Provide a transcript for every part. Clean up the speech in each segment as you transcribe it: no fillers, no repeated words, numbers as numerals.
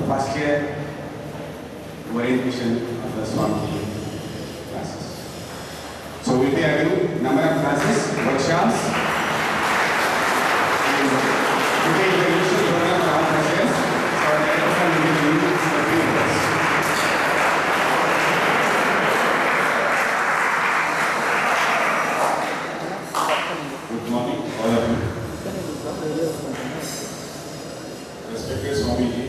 first year orientation of the Swami classes. So we take a number of classes, workshops. We take the initial program for all freshers. So let us all begin the pupils. Good morning, all of you. Respected Swamiji,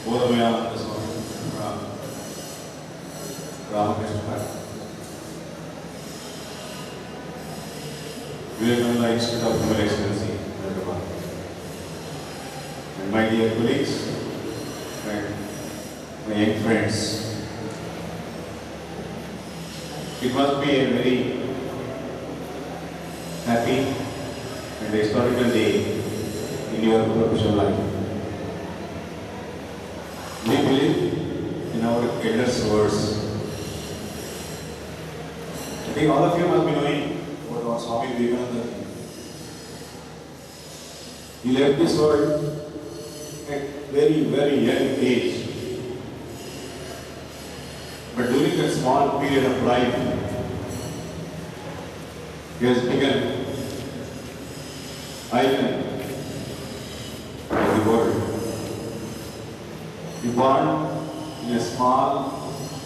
Bodhamayanandaji, Ramakrishna, Vivekananda Institute of Human Excellency, Hyderabad, and my dear colleagues and my young friends, it must be a very happy and historical day in your professional life. We believe in our elders' words. I think all of you must be knowing about our Swami Bodhamayanandaji. He left this world at very, very young age. But during that small period of life, he has become icon of the world. He born in a small,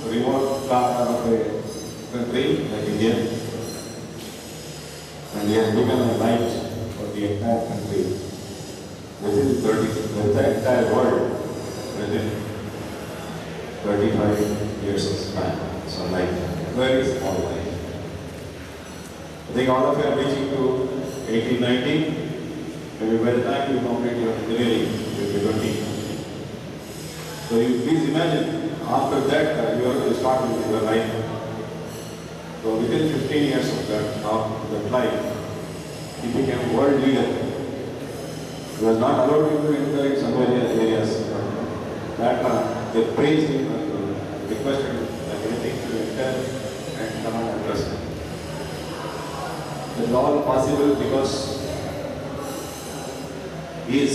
remote part of a country like India, and he has become a light for the entire country. Within the entire world, within 35 years of span. So like very small life. I think all of you are reaching to 18, 19. Maybe by the time you complete your engineering, you will be 20. So you please imagine, after that you are starting with your life. So within 15 years of that life, he became world leader. He was not allowed to enter in some areas. That they praised him and requested him that anything to enter and come and address him. It is all possible because he is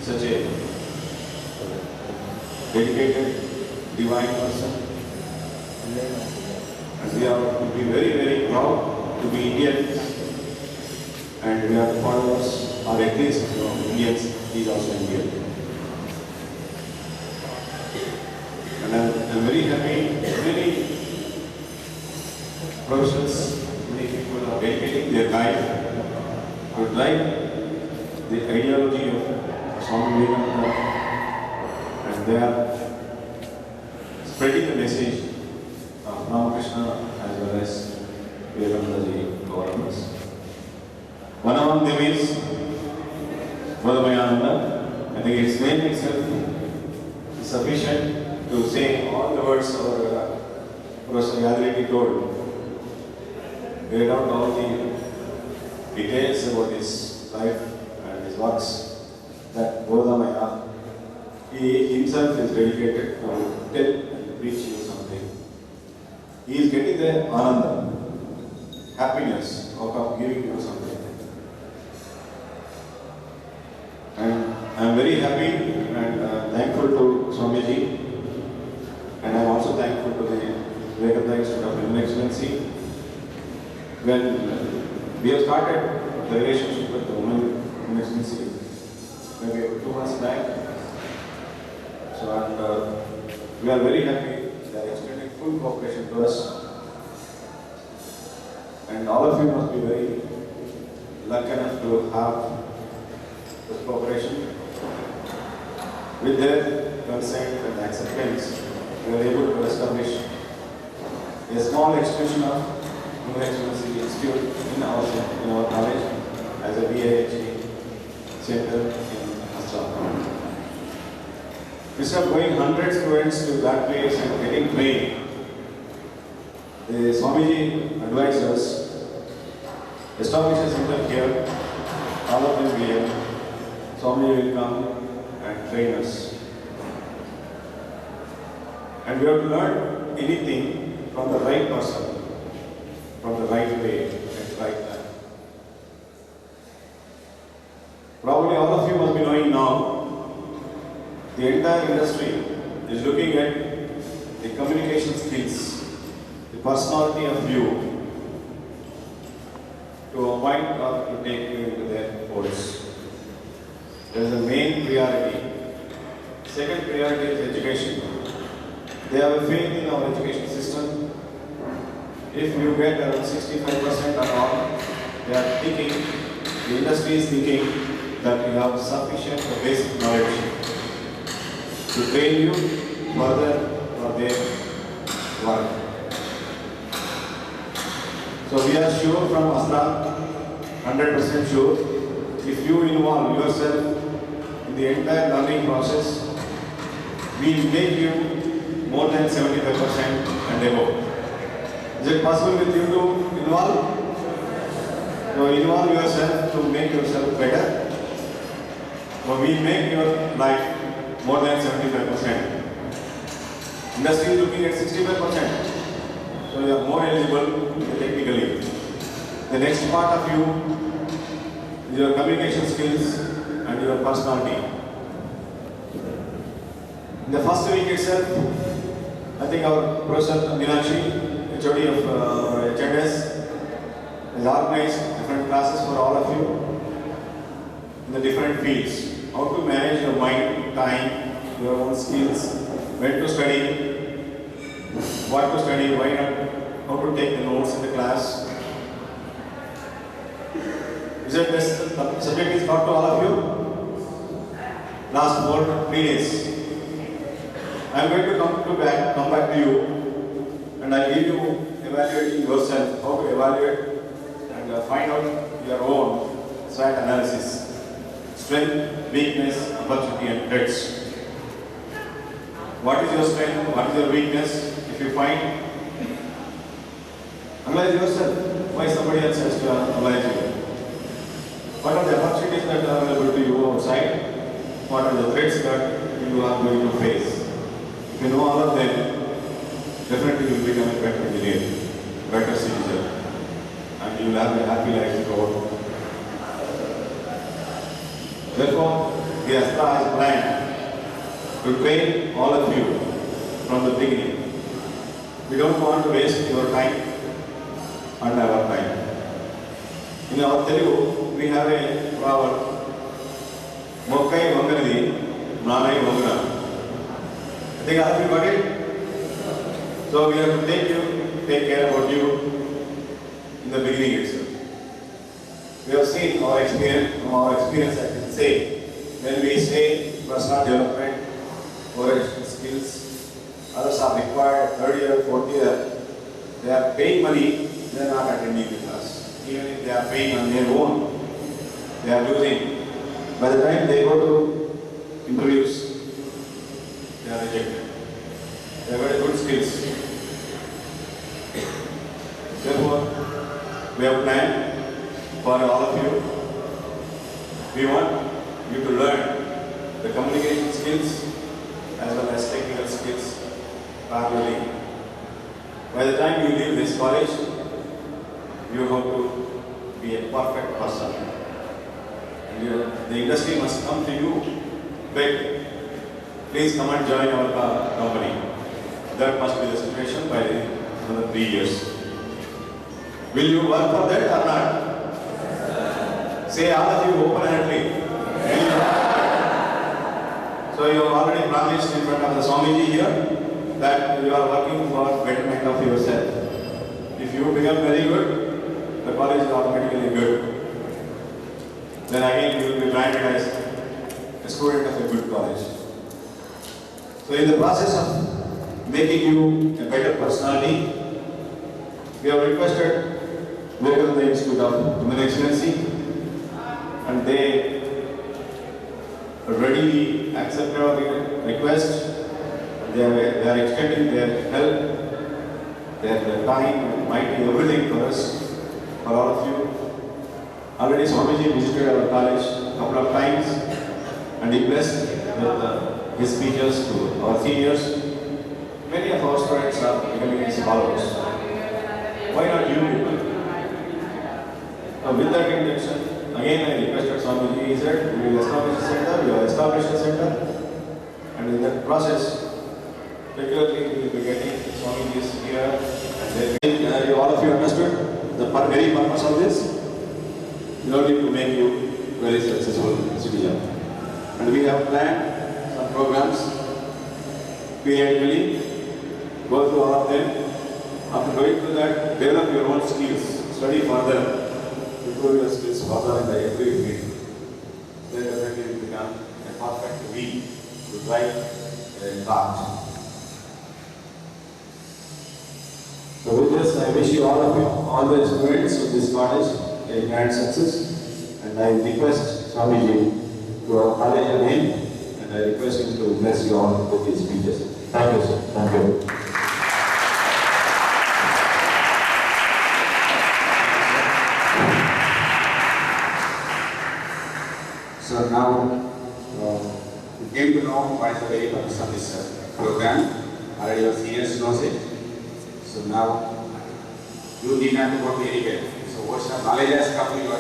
such a dedicated, divine person. And we are to be very, very proud to be Indians. And we are the followers, or at least Indians, he is also Indian. And I am very happy, many professionals, many people are dedicating their life to drive the ideology of Swami Bodhamayananda, and they are spreading the message of Ramakrishna as well as Vivekanandaji to all of us. One among them is Bodhamayananda. I think its name itself is sufficient to say all the words our Professor Yadriki told. Read out all the details about his life and his works, that Bodhamaya, he himself is dedicated to tell and preach you something. He is getting the ananda, happiness out of giving you something. And I am very happy and thankful to Swamiji, and I am also thankful to the Vivekananda Institute of Human Excellency. When we have started the relationship with the Human Excellency, maybe 2 months back, so and we are very happy they are extending full cooperation to us. And all of you must be very lucky enough to have this cooperation. With their consent and acceptance, we are able to establish a small extension of Human Excellency Institute in our college as a BAHE center in Assam. Instead of going 100 students to that place and getting trained, the Swamiji advised us, establish a center here, all of them here. Swamiji will come and train us. And we have to learn anything from the right person, from the right way, at the right time. Probably all of you must be knowing now The entire industry is looking at the communication skills, the personality of you to appoint or to take you into their folds. That is the main priority. Second priority is education. They have a faith in our education system. If you get around 65% or all, they are thinking, the industry is thinking that you have sufficient basic knowledge to train you further for their work. So we are sure from Astra, 100% sure, if you involve yourself in the entire learning process, we will make you more than 75% and above. Is it possible with you to involve? So involve yourself to make yourself better. So we make your life more than 75%. Industry is looking at 65%. So you are more eligible technically. The next part of you is your communication skills and your personality. In the first week itself, I think our Professor Meenakshi, HOD of HNS, has organized different classes for all of you in the different fields. How to manage your mind, time, your own skills, when to study, what to study, why not, how to take the notes in the class. Is it this subject is taught to all of you? Last 3 days. I am going to come back to you and I will give you evaluating yourself, how to evaluate and find out your own SWOT analysis. Strength, weakness, opportunity and threats. What is your strength? What is your weakness? If you find, analyze yourself. Why somebody else has to analyze you? What are the opportunities that are available to you outside? What are the threats that you are going to face? If you know all of them, definitely you will become a better engineer, better citizen, and you will have a happy life throughout. Therefore, the Astra has planned to train all of you from the beginning. We don't want to waste your time and our time. In our Telugu, we have a proverb, Mokkai Vanganadi, Nanai Vangana. I think all of you got it? So we have to take care about you in the beginning itself. We have seen our experience I can say, when we say personal development, orientation skills, others are required 3rd year, 4th year, they are paying money, they are not attending the class. Even if they are paying on their own, they are losing. By the time they go to interviews, they are rejected. They have very good skills. Therefore, we have planned for all of you. We want you to learn the communication skills as well as technical skills parallelly. By the time you leave this college, you have to be a perfect person. And the industry must come to you big. Please come and join our company. That must be the situation by another 3 years. Will you work for that or not? Say all of you open-handedly. So you have already promised in front of the Swamiji here that you are working for betterment of yourself. If you become very good, the college is automatically good. Then again you will be branded as a student of a good college. So in the process of making you a better personality, we have requested Vivekananda Institute of Human Excellency, and they readily accepted our request. They are extending their help, their time, might be everything for us, for all of you. Already Swamiji visited our college a couple of times and he blessed with his speeches to our seniors. Many of our students are becoming his followers. Why not you people? With that intention, again I requested Swamiji, he said, we will establish a center, we have established a center. And in that process, regularly we will be getting Swamiji's here, and then all of you understood the very purpose of this? Purely to make you very successful citizen. And we have planned some programs periodically, go through all of them. After going through that, develop your own skills, study further, improve your skills further in the every field. Then definitely you become a perfect wheel to drive a cart. So with this, I wish you all of you, all the students of this college, a grand success. And I request Swamiji to our college again, and I request him to bless you all with his speeches. Thank you, sir. Thank you. So now, you came to know what is the very purpose of this program. Already your seniors knows it. So now, you need not to go to anywhere. So what's the knowledge has come to your,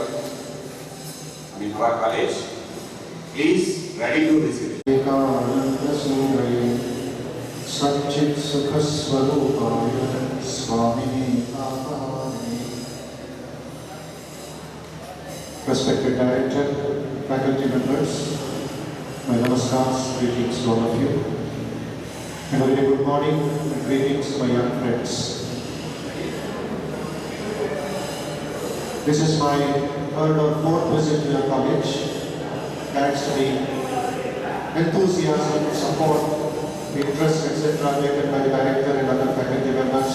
our college. Please, ready to receive it. Satchit Sukha Swarupaya Swami. Respected Director, faculty members, my namaskars, greetings to all of you. And a very good morning and greetings to my young friends. This is my third or fourth visit to your college. Thanks to the enthusiasm, support, interest, etc. taken by the director and other faculty members.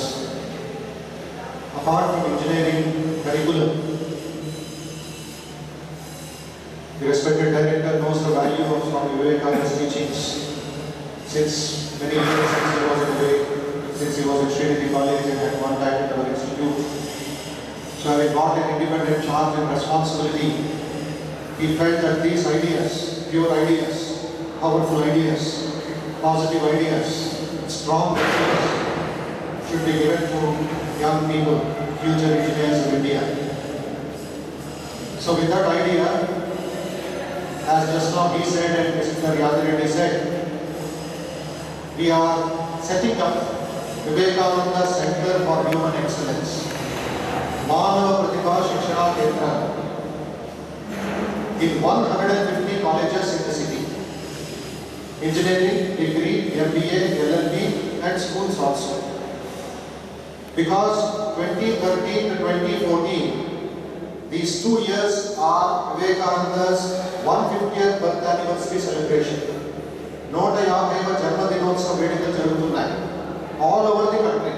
Apart from engineering curriculum, the respected director knows the value of Swami Vivekananda's teachings since many years since he was away, since he was at Trinity College and at one time at our institute. So having got an independent charge and responsibility, he felt that these ideas, pure ideas, powerful ideas, positive ideas, strong ideas should be given to young people, future engineers of India. So with that idea, as just now he said and Mr. Yadreddy said, we are setting up Vivekananda Center for Human Excellence, Manava Pratibha Shikshana Kendra, in 150 colleges in the city. Engineering, degree, MBA, LLB and schools also. Because 2013 to 2014, these 2 years are Vivekananda's 150th birth anniversary celebration. Nota 50 Janmadinotsav Vedikal Jarugutunnayi all over the country.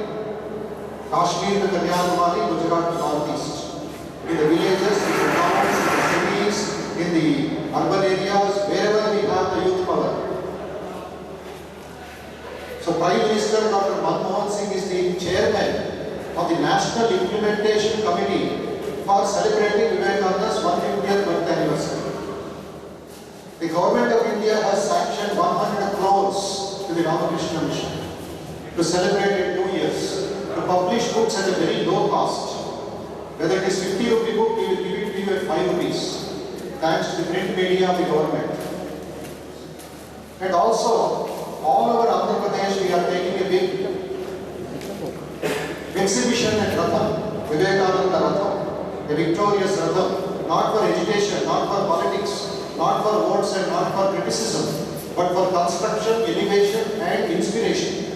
Kashmir to Kanyakumari, Gujarat to Northeast. In the villages, in the towns, in the cities, in the urban areas, wherever we have the youth power. So Prime Minister Dr. Manmohan Singh is the chairman of the National Implementation Committee for celebrating Vivekananda's 150th birth anniversary. The government of India has sanctioned 100 crores to the Ramakrishna mission to celebrate in 2 years, to publish books at a very low cost. Whether it is 50 rupee book, we will give it to you at 5 rupees, thanks to the print media of the government. And also, all over Andhra Pradesh, we are taking a big exhibition at Ratham, Vivekananda Ratham, a victorious Ratham, not for education, not for politics, not for votes and not for criticism, but for construction, elevation and inspiration.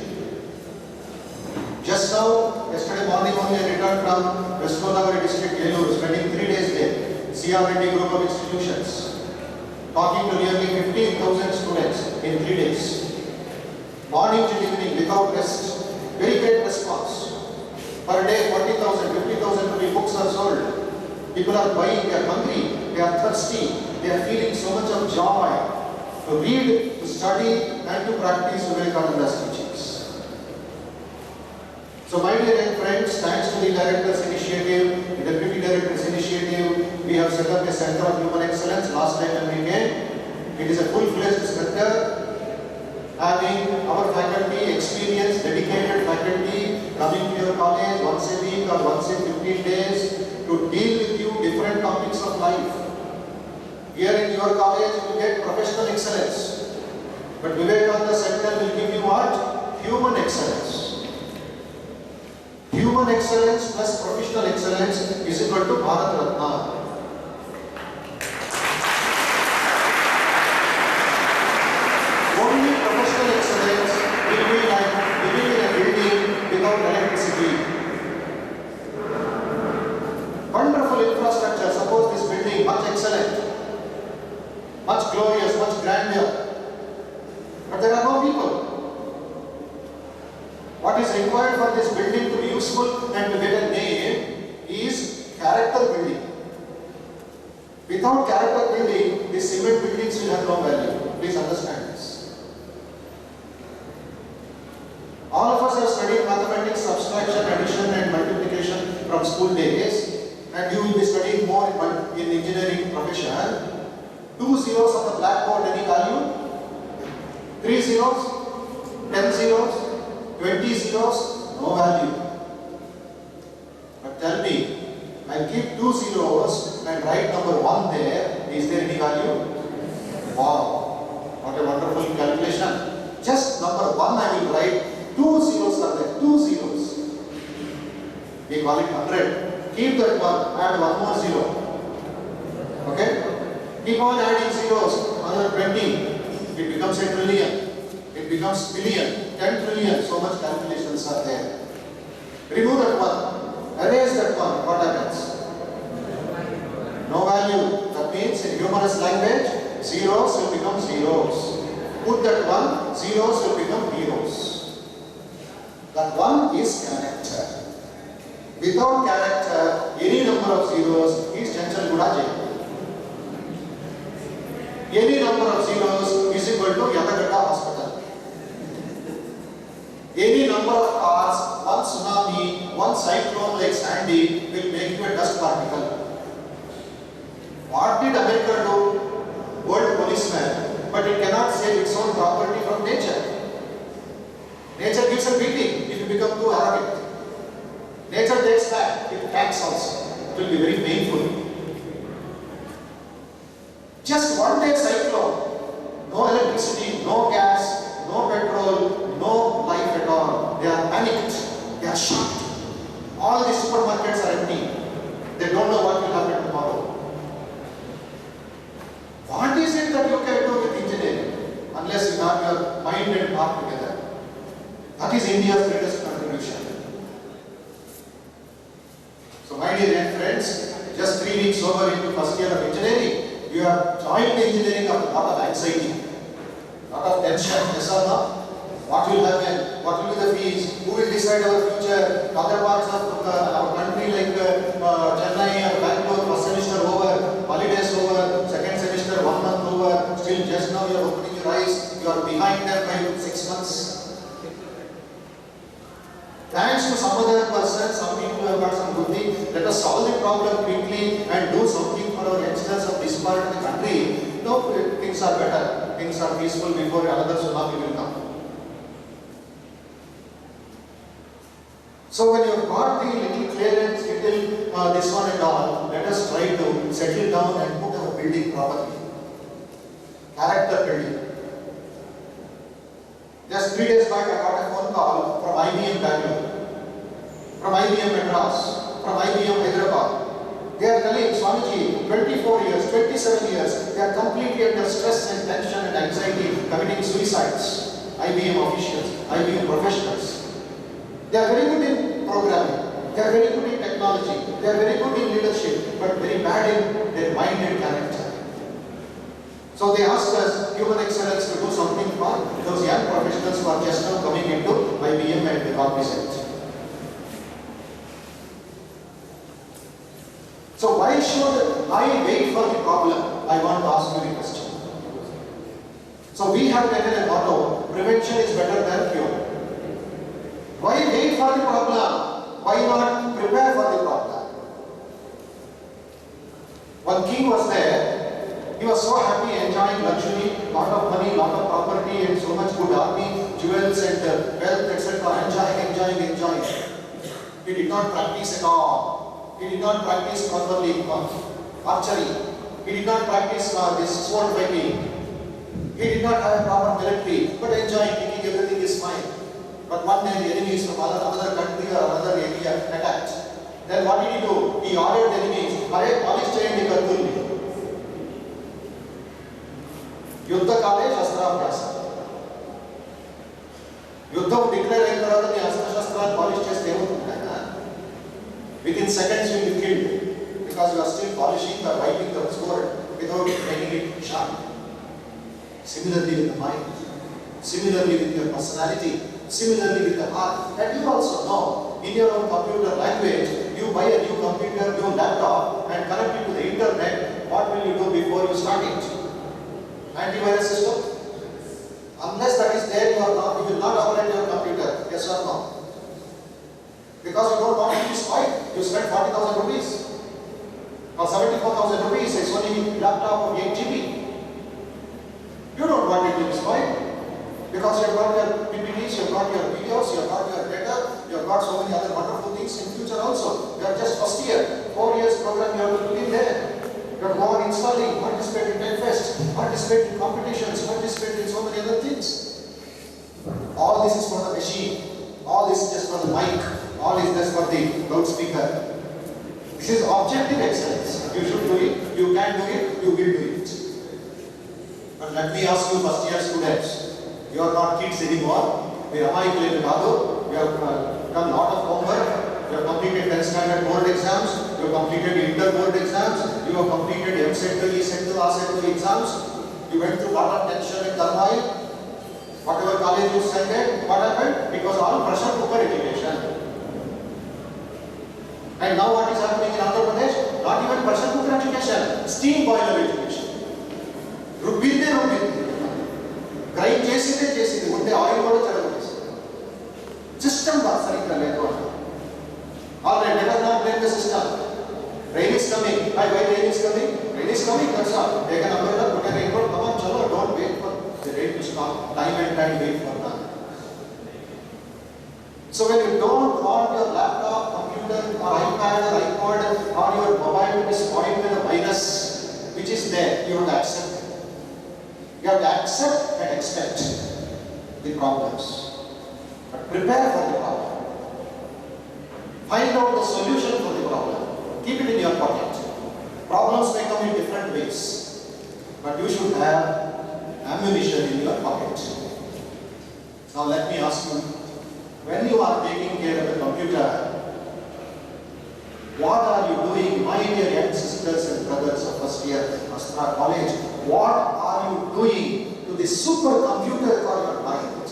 Just now, yesterday morning only I returned from West Godavari district, Yellore, spending 3 days there, CRND group of institutions, talking to nearly 15,000 students in 3 days. Morning till evening without rest, very great response. Per day 40,000, 50,000 rupee books are sold. People are buying, they are hungry, they are thirsty, they are feeling so much of joy to read, to study and to practice Vivekananda's teachings. So my dear young friends, thanks to the director's initiative, the deputy director's initiative, we have set up a center of human excellence. Last time when we came, it is a full-fledged center, having our faculty, experienced, dedicated faculty coming to your college once a week or once in 15 days to deal with you different topics of life. Here in your college, you get professional excellence. But Vivekananda Center will give you what? Human excellence. Human excellence plus professional excellence is equal to Bharat Ratna. Only professional excellence will be like living in a building without electricity. Wonderful infrastructure, suppose this building much excellent, much glorious, much grandeur, but there are no people. What is required for this building to be useful and to get a name is character building. Without character building, these cement buildings will have no value. Please understand this. All of us have studied mathematics, subtraction, addition and multiplication from school days, and you will be studying more in engineering profession. 2 zeros on the blackboard, any value? 3 zeros? 10 zeros? 20 zeros? No value. But tell me, I keep 2 zeros and write number 1 there, is there any value? Wow, what a wonderful calculation. Just number 1 I will write. 2 zeros are there, 2 zeros. We call it 100. Keep that one, add 1 more zero. Okay? Keep on adding zeros, another 20. It becomes a trillion. It becomes billion, 10 trillion. So much calculations are there. Remove that one. Erase that one. What happens? No value. That means in humorous language, zeros will become zeros. Put that one, zeros will become heroes. That one is character. Without character, any number of zeros is Bandlaguda. Any number of zeros is equal to Hyderabad hospital. Any number of cars, one tsunami, one cyclone like Sandy will make you a dust particle. What did America do? World policeman, but it cannot save its own property from nature. Nature gives a beating if you become too arrogant. Nature takes back, it attacks also. It will be very painful. Just one day cyclone, no electricity, no gas, no petrol, no life at all. They are panicked, they are shocked. All the supermarkets are empty. They don't know what will happen tomorrow. What is it that you can do with engineering unless you have your mind and heart together? That is India's greatest contribution. So my dear friends, just 3 weeks over into first year of engineering, you have joined the engineering of a lot of anxiety, lot of tension, yes or no? What will happen? What will be the fees? Who will decide our future? Other parts of our country like Chennai or Bangalore, first semester over, holidays over, second semester 1 month over, still just now you are opening your eyes, you are behind them by 6 months. Thanks to some other person, some people who have got some good thing, let us solve the problem quickly and do something for our youngsters of this part of the country. No, things are better, things are peaceful before another tsunami will come. So when you have got the little clearance, little this one and all, let us try to settle down and put our building properly. Character building. Just 3 days back I got a phone call from IBM Bangalore, from IBM Madras, from IBM Hyderabad. They are telling Swamiji, 24 years, 27 years, they are completely under stress and tension and anxiety, committing suicides. IBM officials, IBM professionals. They are very good in programming, they are very good in technology, they are very good in leadership, but very bad in their mind and character. So they asked us, human excellence, to do something for those young professionals who are just now coming into IBM and Cognizant. So why should I wait for the problem? I want to ask you the question. So we have taken a motto, prevention is better than cure. Why wait for the problem? Why not prepare for the problem? One king was there. He was so happy, enjoying luxury, lot of money, lot of property, and so much good army, jewels and wealth, etc. Enjoying. He did not practice at all. He did not practice properly archery. He did not practice this sword fighting. He did not have a proper military, but enjoying, thinking everything is fine. But one day the enemies from another country or another area attacked. Then what did he do? He ordered the enemies, police chain Kartulli. Yuddha Kale Shastrabhyasa. Yuddha declare in the Shastra polish chest. Within seconds you will be killed because you are still polishing or wiping the sword without making it sharp. Similarly with the mind, similarly with your personality, similarly with the heart. And you also know, in your own computer language, you buy a new computer, new laptop and connect it to the internet. What will you do before you start it? Antivirus system? Unless that is there, you will not operate your computer. Yes or no? Because you don't want it to be spoiled. You spend 40,000 rupees or 74,000 rupees. A Sony laptop of 8 GB. You don't want it to be spoiled because you have got your PPTs, you have got your videos, you have got your data, you have got so many other wonderful things in future also. You are just first year, 4 years program you have to put in there. You have to go on installing, participate in TechFest, participate in competitions, participate in so many other things. All this is for the machine. All this is just for the mic. All is just for the loudspeaker. This is objective excellence. You should do it, you can do it, you will do it. But let me ask you, first year students, you are not kids anymore. We have done a lot of homework. You have completed 10th standard board exams. You have completed inter board exams. You have completed M.Set, E.Set, R.Set exams. You went through a lot of tension and turmoil. Whatever college you attended, what happened? Because all pressure cooker education. And now what is happening in Andhra Pradesh? Not even pressure cooker education, steam boiler education. Rubbide. Grind cheside. Unde oil kuda chadavadu. System sarigga ledu. Alright, let us now blame the system. Rain is coming. Why rain is coming? Rain is coming, that's all. Take an umbrella, put a raincoat, come on, chalo, don't wait for the rain to stop. Time and time, wait for that. So when you don't want your laptop, computer, or iPad, or iPod, or your mobile to be spoiled with a virus, which is there, you have to accept it. You have to accept and expect the problems. But prepare for the problem. Find out the solution for the problem. Keep it in your pocket. Problems may come in different ways, but you should have ammunition in your pocket. Now let me ask you, when you are taking care of the computer, what are you doing, my dear young sisters and brothers of first year Astra College? What are you doing to the supercomputer for your mind?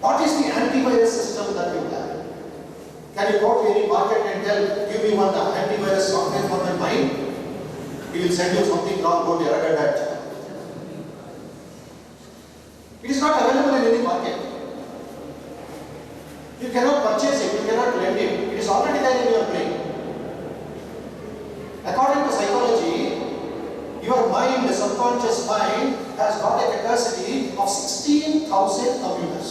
What is the antivirus system that you have? Can you go to any market and tell, give me one antivirus software for my mind? He will send you something wrong, go to Hyderabad. It is not available in any market. You cannot purchase it, you cannot lend it. It is already there in your brain. According to psychology, your mind, the subconscious mind, has got a capacity of 16,000 computers.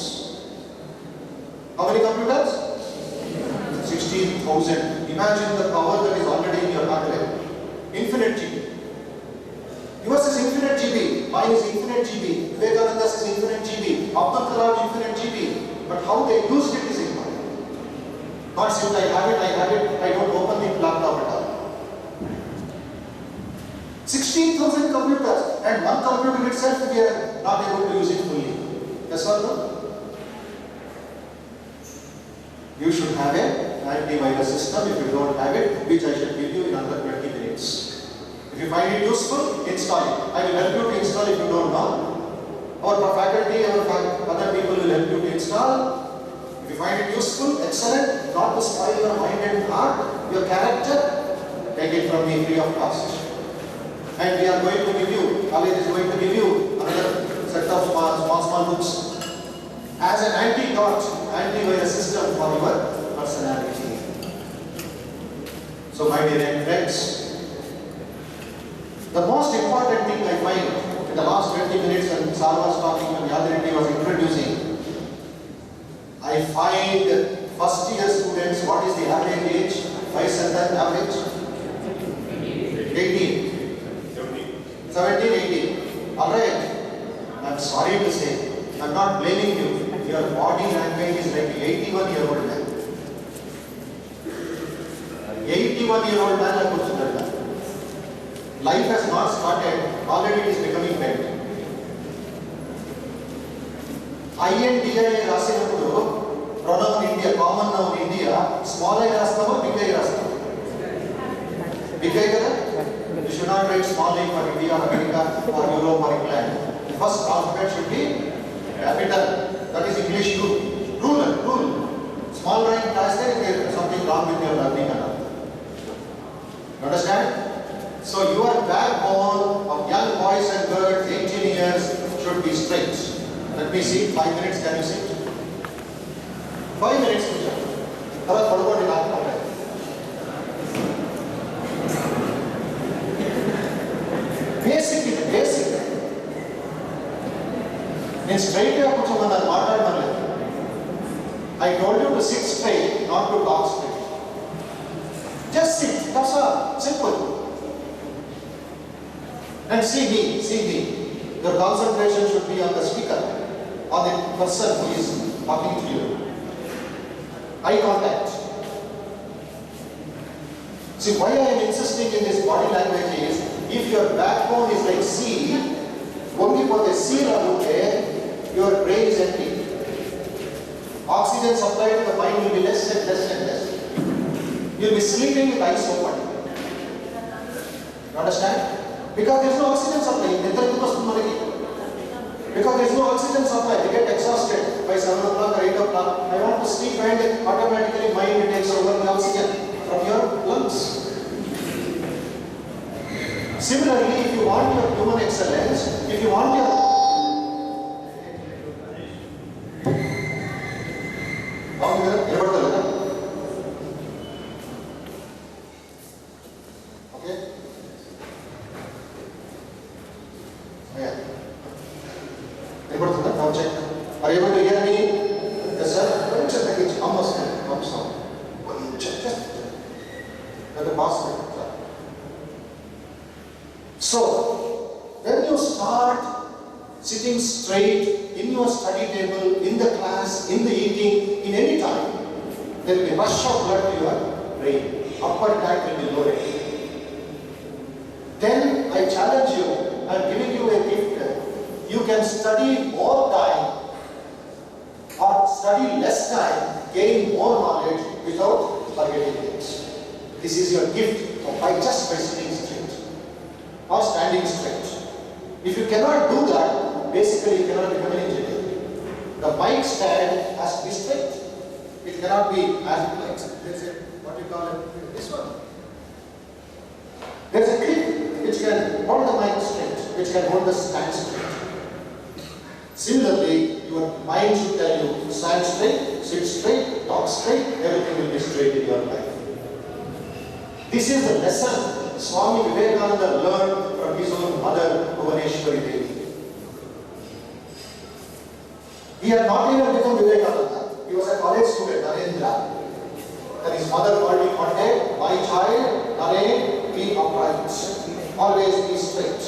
How many computers? 16,000. Imagine the power that is already in your hardware. Infinite GB. Yours is infinite GB. Mine is infinite GB. Vivekananda's is infinite GB. Abdul Kalam infinite GB. But how they used it is important. Not simply I have it, I don't open the laptop at all. 16,000 computers and one computer itself we are not able to use it fully. Yes or no? You should have an antivirus system. If you don't have it, which I shall give you in another 20 minutes. If you find it useful, install it. I will help you to install if you don't know. Our faculty, our other people will help you to install. If you find it useful, excellent, not to spoil your mind and heart, your character, take it from me free of cost. And we are going to give you, college is going to give you another set of small books as an antidote, antivirus system for your personality. So my dear friends, the most important thing I find in the last 20 minutes when Sar was talking and Yadriti was introducing, I find first year students, what is the average age? 5 center average? 18. 17, 18. Alright, I'm sorry to say, I'm not blaming you. Your body language is like 81-year-old man. 81-year-old man like Kuchundarga. Life has not started, already it is becoming bent. INDIA Rasinapudu, pronoun India, common noun India, small I Rastama, big I Rastama. Big I kada? You should not write small I for India, America, or Europe or England. The first alphabet should be capital. That is English rule. Small writing class there is something wrong with your learning. You understand? So your backbone of young boys and girls, 18 years, should be straight. Let me see, 5 minutes, can you sit? 5 minutes, basic. In straight, I told you to sit straight, not to talk straight. Just sit, that's all, simple. And see me. Your concentration should be on the speaker, on the person who is talking to you. Eye contact. See, why I am insisting in this body language is, if your backbone is like C, only for the C your brain is empty. Oxygen supply to the mind will be less and less. You will be sleeping with eyes open. You understand? Because there is no oxygen supply. Because there is no oxygen supply, they get exhausted by 7 o'clock or 8 o'clock. I want to sleep and automatically mind takes over the oxygen from your lungs. Similarly, if you want your human excellence, if you want your Are you able to hear me? Yes, sir. Almost. Just. Let the pass. So, when you start sitting straight in your study table, in the class, in the eating, in any time, there will be a rush of blood to your brain. Upper tract will be lowered. Then I challenge you, I am giving you a gift. You can study more time or study less time, gain more knowledge without forgetting things. This is your gift by sitting straight or standing straight. If you cannot do that, basically you cannot become an engineer. The mic stand has to be straight. It cannot be as there's a, what you call it, this one. There's a clip which can hold the mic straight, which can hold the stand straight. Similarly, your mind should tell you, stand straight, sit straight, talk straight, everything will be straight in your life. This is the lesson Swami Vivekananda learned from his own mother, Bhuvaneshwari Devi. He had not even become Vivekananda. He was a college student, Narendra. And his mother called him one day, my child, Naren, be upright. Always be straight.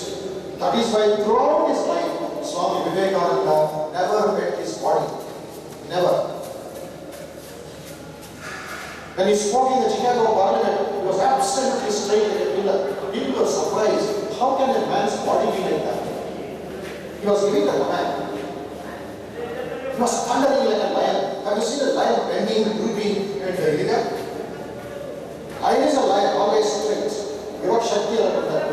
That is why throughout his life, Swami Vivekananda never bent his body. Never. When he spoke in the Chicago Parliament, he was absolutely straight like a pillar. People were surprised. How can a man's body be like that? He was giving the command. He was thundering like a lion. Have you seen a lion bending, drooping, and doing that? Lion is a lion, always straight. He was Shakti like that.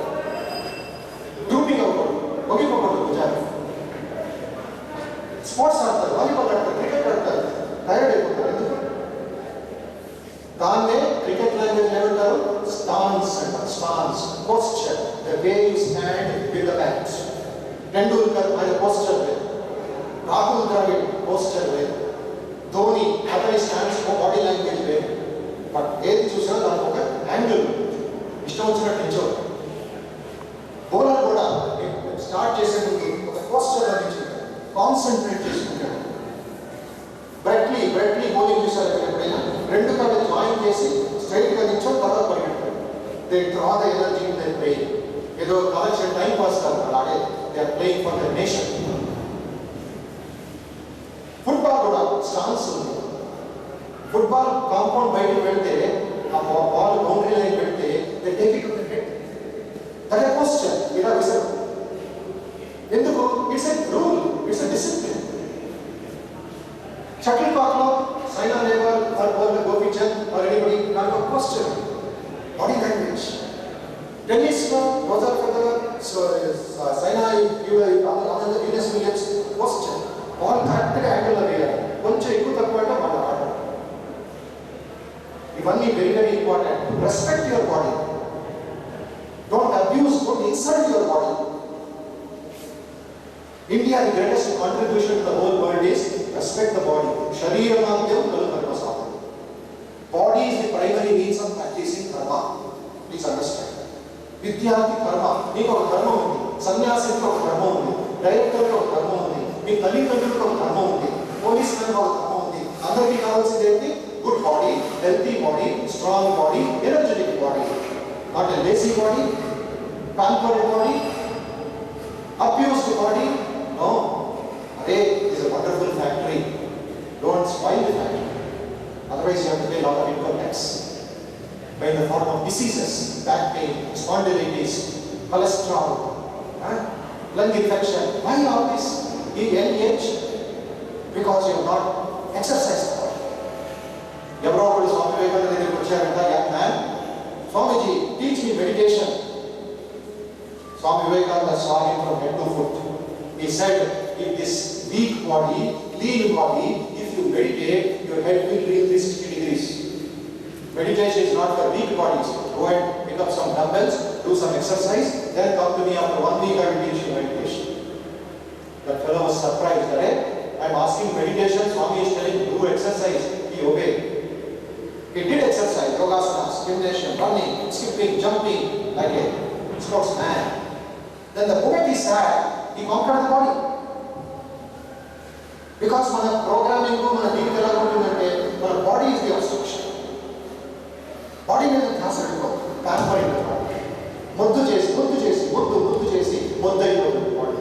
Drooping outward. What do you know about sports actor, volleyball actor, cricket actor, tired Daane, cricket language level stance, posture, the way you stand with the bat. Tendulkar, my posture. Rahul Dravid, posture. Dhoni, other stands for body language. But eighth choose angle. Ishtamuchana ninjo. Bowler start chasing the posture. Concentrate చేసుకుంటాడు. Brett Lee bowling చూసారు ఎప్పుడైనా 2 కాళ్ళు join చేసి straight గా నిల్చొని తర్వాత పరిగెడతాడు. They draw the energy in the brain. ఏదో కలెక్షన్ టైం పాస్ కాదు అలాగే they are playing for their nation. Football kuda stance undi. Football compound bite velte a ball boundary line velte they take it to the head. That is posture. Ida visar. Enduku it's a rule, it's a discipline. Shuttlecock lo Saina Nehwal or bowler Gopi Chand or anybody not a posture, body language. Tennis lo Roger Federer, Saina Ananda Venus Williams posture. All correct angle lo veyali. Koncha ekku takku ante mana aadu. Ivanni very very important. Respect your body. Don't abuse, don't insult your body. India, the greatest contribution to the whole world is respect the body. Shariramabhyam kalu karma sadhanam. Body is the primary means of practicing karma. Please understand. Vidyarthi karma. Neeku oka karma undi. Sannyasiki oka karma undi. Director ki oka karma undi. Mee tallitandruలకు oka karma undi. Police man oka karma undi. Andariki kavalsindi enti good body, healthy body, strong body, energetic body. Not a lazy body, pampered body, abused body. No. Array is a wonderful factory. Don't spoil the factory. Otherwise you have to pay a lot of income tax. By the form of diseases, back pain, spondylitis, cholesterol, lung infection. Why all this? In young age? Because you have not exercised body. Evro okadu Swami Bodhamayanandaji దగ్గరికి వచ్చారంట young man. Swamiji, teach me meditation. Swami Vivekananda saw him from head to foot. He said, if this weak body, lean body, if you meditate, your head will reach 360 degrees. Meditation is not for weak bodies. Go and pick up some dumbbells, do some exercise, then come to me after 1 week I will teach you meditation. That fellow was surprised. I am asking meditation, Swami is telling do exercise. He obeyed. He did exercise, yogasanas, gymnasium, running, skipping, jumping, like a sportsman. Then the moment he sat, he conquered the body. Because mana programming ku mana deep ela untundante mana body is the obstruction. Body మీద ధ్యాస పెట్టుకో, pamper అయిపోతుంది. ముద్దు చేసి ముద్దు అయిపోతుంది body.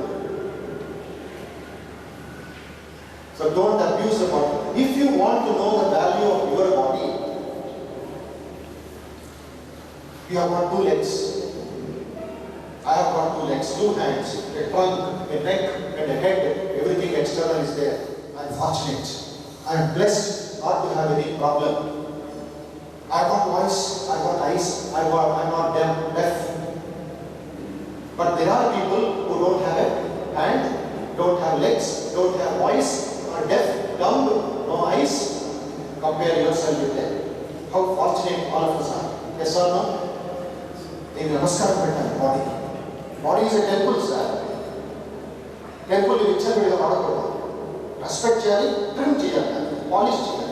So don't abuse the body. If you want to know the value of your body, you have got 2 legs. I have got 2 legs, 2 hands, a trunk, a neck and a head. Everything external is there. I am fortunate. I am blessed not to have any problem. I got voice, I got eyes, I am not deaf. But there are people who don't have a hand, don't have legs, don't have voice, are deaf, dumb, no eyes. Compare yourself with them. How fortunate all of us are. Yes or no? In namaskaram petali body. Body is a temple, sir. Temple is a temple. Respect cheyali, trim cheyali, polish cheyali.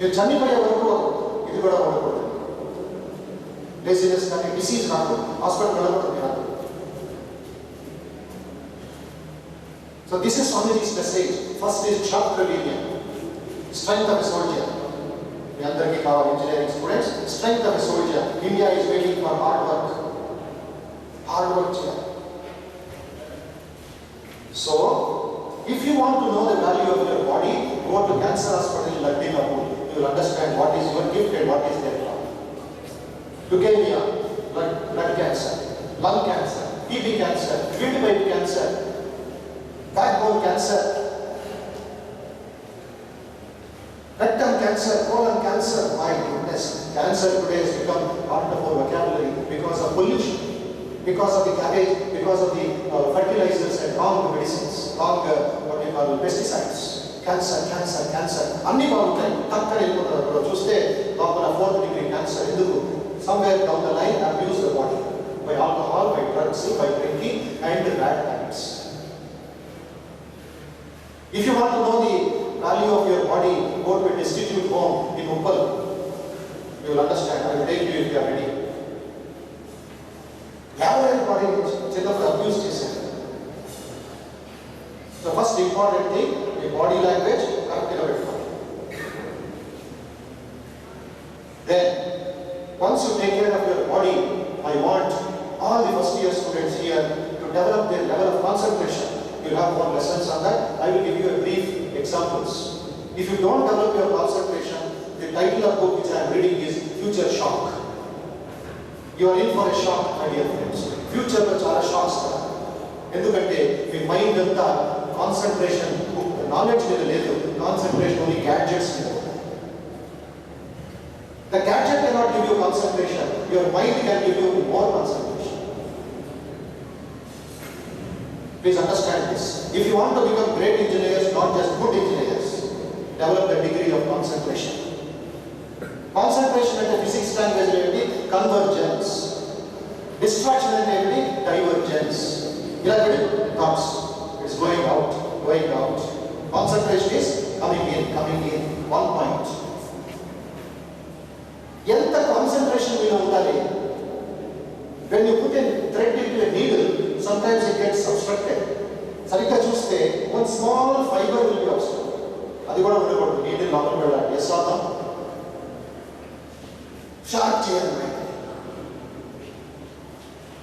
You channi pade varaku idu kuda varaku. Laziness kani disease raaku, hospital velakudadu. So this is Swamiji's message. First is chapter linear. Strength of a soldier. The andarki kavali engineering students. Strength of a soldier. India is waiting for hard work. Hard work cheyali. So, if you want to know the value of your body, go to cancer hospital in Bandlaguda. You will understand what is your gift and what is their problem. Leukemia, blood cancer, lung cancer, TB cancer, windpipe cancer, backbone cancer, rectum cancer, colon cancer. My goodness, cancer today has become part of our vocabulary because of pollution, because of the cabbage, because of the fertilizers and wrong medicines, wrong what you call pesticides. Cancer. Anni baguttayi, takkana ellipotaru. Chuste lopala 4th degree cancer. Enduku? Somewhere down the line abuse the body by alcohol, by drugs, by drinking and bad habits. If you want to know the value of your body, go to a destitute home in Uppal. You will understand. I will take you if you are ready. Average body children abuse చేశారు. The first important thing, your body language correct గా పెట్టుకోవాలి. Then, once you take care of your body, I want all the first year students here to develop their level of concentration. You'll have more lessons on that. I will give you a brief examples. If you don't develop your concentration, the title of book which I am reading is Future Shock. You are in for a shock, my dear friends. Future lo chaala shocks kada. Endukante me mind అంతా concentration knowledge మీద లేదు, concentration only gadgets మీద. The gadget cannot give you concentration. Your mind can give you more concentration. Please understand this. If you want to become great engineers, not just good engineers, develop the degree of concentration. Concentration at the physics language is convergence. Distraction is divergence. Thoughts. It's going out, going out. Concentration is coming in, one point. Yenta concentration will undali. When you put a thread into a needle, sometimes it gets obstructed. Sarika chuste, one small fiber will be obstructed. Adi kuda undakodu, needle local velali. Yes or no? Sharp cheyalli.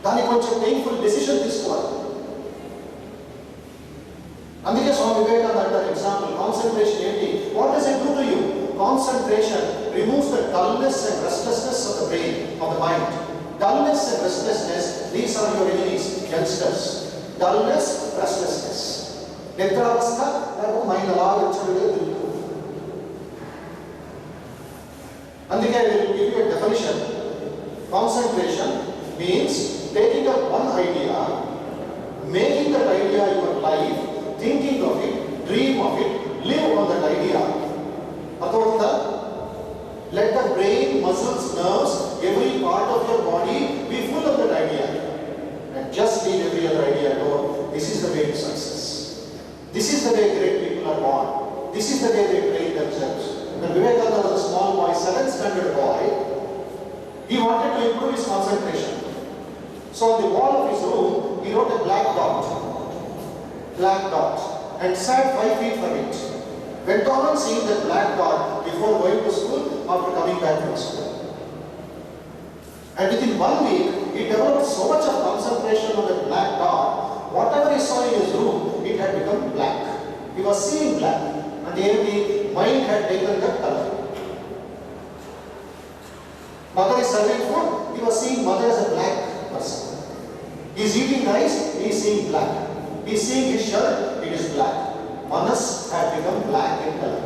Dani koncham painful decision తీసుకోవాలి. అందుకే స్వామి వివేకానంద అంటారు example, concentration ఏంటి? What does it do to you? Concentration removes the dullness and restlessness of the brain, of the mind. Dullness and restlessness, these are your enemies, youngsters. Dullness, restlessness. నిద్రావస్థ లేకపోతే mind అలా వచ్చేది తిరుగుతుంది. అందుకే I will give you a definition. Concentration means taking up one idea, making that idea your life, thinking of it, dream of it, live on that idea. Let the brain, muscles, nerves, every part of your body be full of that idea. And just leave every other idea alone. This is the way to success. This is the way great people are born. This is the way they train themselves. When Vivekananda was a small boy, 7th standard boy, he wanted to improve his concentration. So on the wall of his room, he wrote a black dot, and sat 5 feet from it. Went on seeing that black dot before going to school, after coming back from school. And within 1 week, he developed so much of concentration on that black dot, whatever he saw in his room, it had become black. He was seeing black, and the mind had taken that color. Mother is serving food, he was seeing mother as a black person. He is eating rice, he is seeing black. He is seeing his shirt, it is black. Manas had become black in color.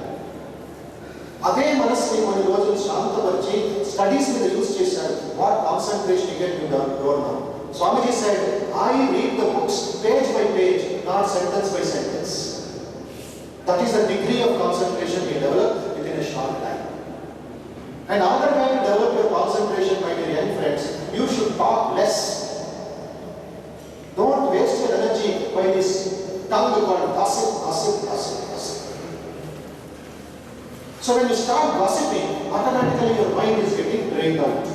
Ade manas ni koni rojulu shantavarchi studies మీద use చేశారు. What concentration you get, you don't know. Swamiji said, I read the books page by page, not sentence by sentence. That is the degree of concentration we develop within a short time. And another way to develop your concentration, my dear young friends, you should talk less. Don't waste your energy by this tongue called gossip. So when you start gossiping, automatically your mind is getting drained out.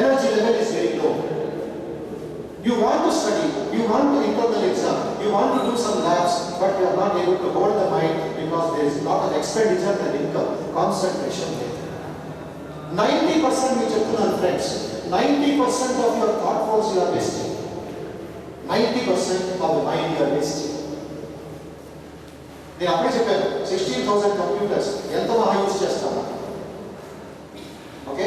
Energy level is very low. You want to study, you want to internal exam, you want to do some labs, but you are not able to hold the mind because there is not an expenditure and income. Concentration. 90% we check on friends. 90% of your thought force you are wasting. 90% of the mind you are wasting. నేను అప్పుడే చెప్పాను 16,000 computers ఎంత మహా use చేస్తాము. Okay,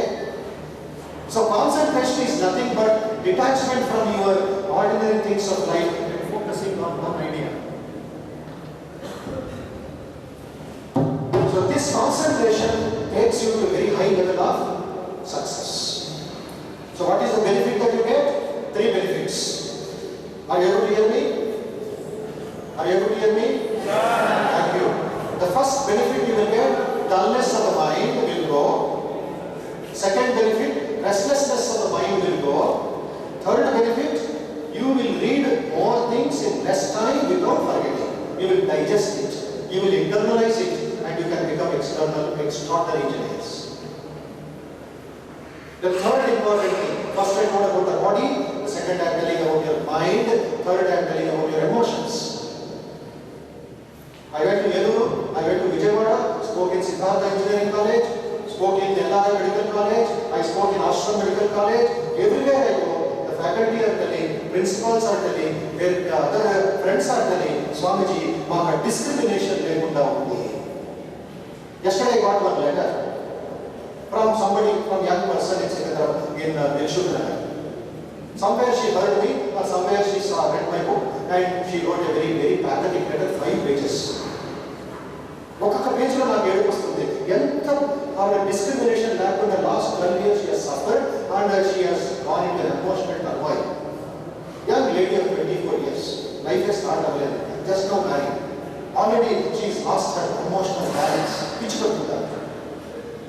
so concentration is nothing but detachment from your ordinary things of life and focusing on one idea. So this concentration takes you to a very high level of success. So what is the benefit that you get? 3 benefits. Are you able to hear me? Are you able to hear me? Yeah. Thank you. The first benefit you will get, dullness of the mind will go. Second benefit, restlessness of the mind will go. Third benefit, you will read more things in less time without forgetting. You will digest it. You will internalize it. And you can become extraordinary engineers. The third important thing, first I told about the body, the second I am telling about your mind, third I am telling about your emotions. I went to Yeluru, I went to Vijayawada, spoke in Siddhartha Engineering College, spoke in LRI Medical College, I spoke in Ashram Medical College. Everywhere I go, the faculty are telling, principals are telling, their other friends are telling, Swamiji, maka discrimination lekunda undi. Yesterday I got one letter from somebody, from young person in Dilshudnagar. Somewhere she heard me, or somewhere she saw, read my book, and she wrote a very, very pathetic letter, 5 pages. ఒక్కొక్క పేజ్లో నాకు ఏడుపు వస్తుంది. ఎంత discrimination లేకుండా last 12 years she has suffered and she has gone into an emotional turmoil. Young lady of 24 years, life has started away, just now married. Already she has lost her emotional balance.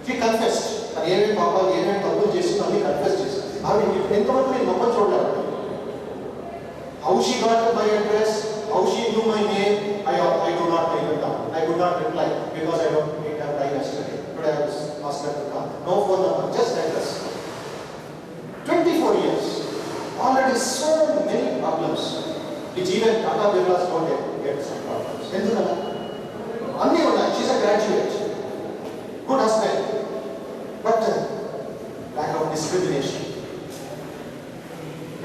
She confessed. ఏమేమి పాపాలు, ఏమేమి తప్పులు చేసిందో అన్ని confess చేశారు. ఆవిడ ఎంతవరకు నేను నమ్మని చూడాలి. How she got my address, how she knew my name, I do not take it down. I could not reply because I don't have time yesterday. Today I was asked her to come. No phone number, just address. 24 years. Already so many problems. Which even Tata Birlas don't get some problems. Endukala? Anni unnai. She's a graduate. Good husband. But lack of discrimination.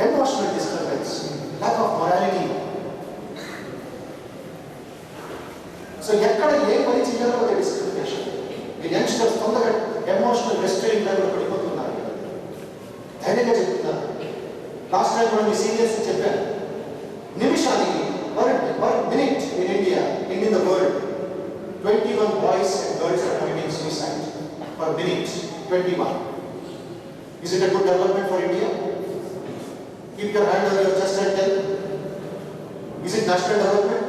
Emotional disturbance. Lack of morality. So, ekkada ఏ పని చేయాలో అదే discrimination. ఈ youngsters తొందరగా emotional రెస్ట్రెయింట్ లెవెల్లో పడిపోతున్నారు. ధైర్యంగా చెప్తున్నారు. Last time కూడా మీ సీనియర్స్ చెప్పాను, నిమిషానికి per minute in India, in the world, 21 boys and girls are committing suicide. Per minute, 21. Is it a good development for India? Keep your hand on your chest and tell. Is it national development?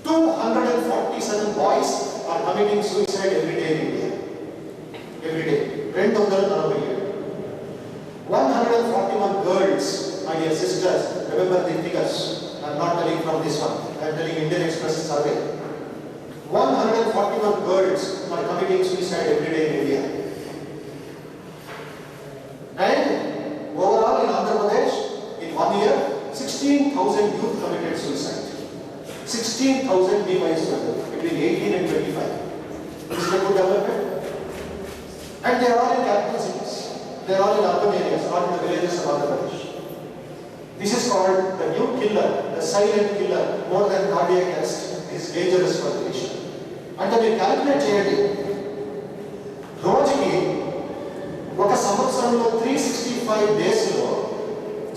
247 boys are committing suicide every day in India. Every day. 141 girls, my dear sisters, remember the figures. I am not telling from this one. I am telling Indian Express survey. 141 girls are committing suicide every day in India. And overall in Andhra Pradesh, in 1 year, 16,000 youth committed suicide. 16,000 devices between 18 and 25. This is a good development. And they are all in capital cities. They are all in urban areas, not in the villages of Andhra Pradesh. This is called the new killer, the silent killer, more than cardiac arrest. It is dangerous for the nation. అంటే మీరు calculate చేయండి, రోజుకి ఒక సంవత్సరంలో 365 డేస్లో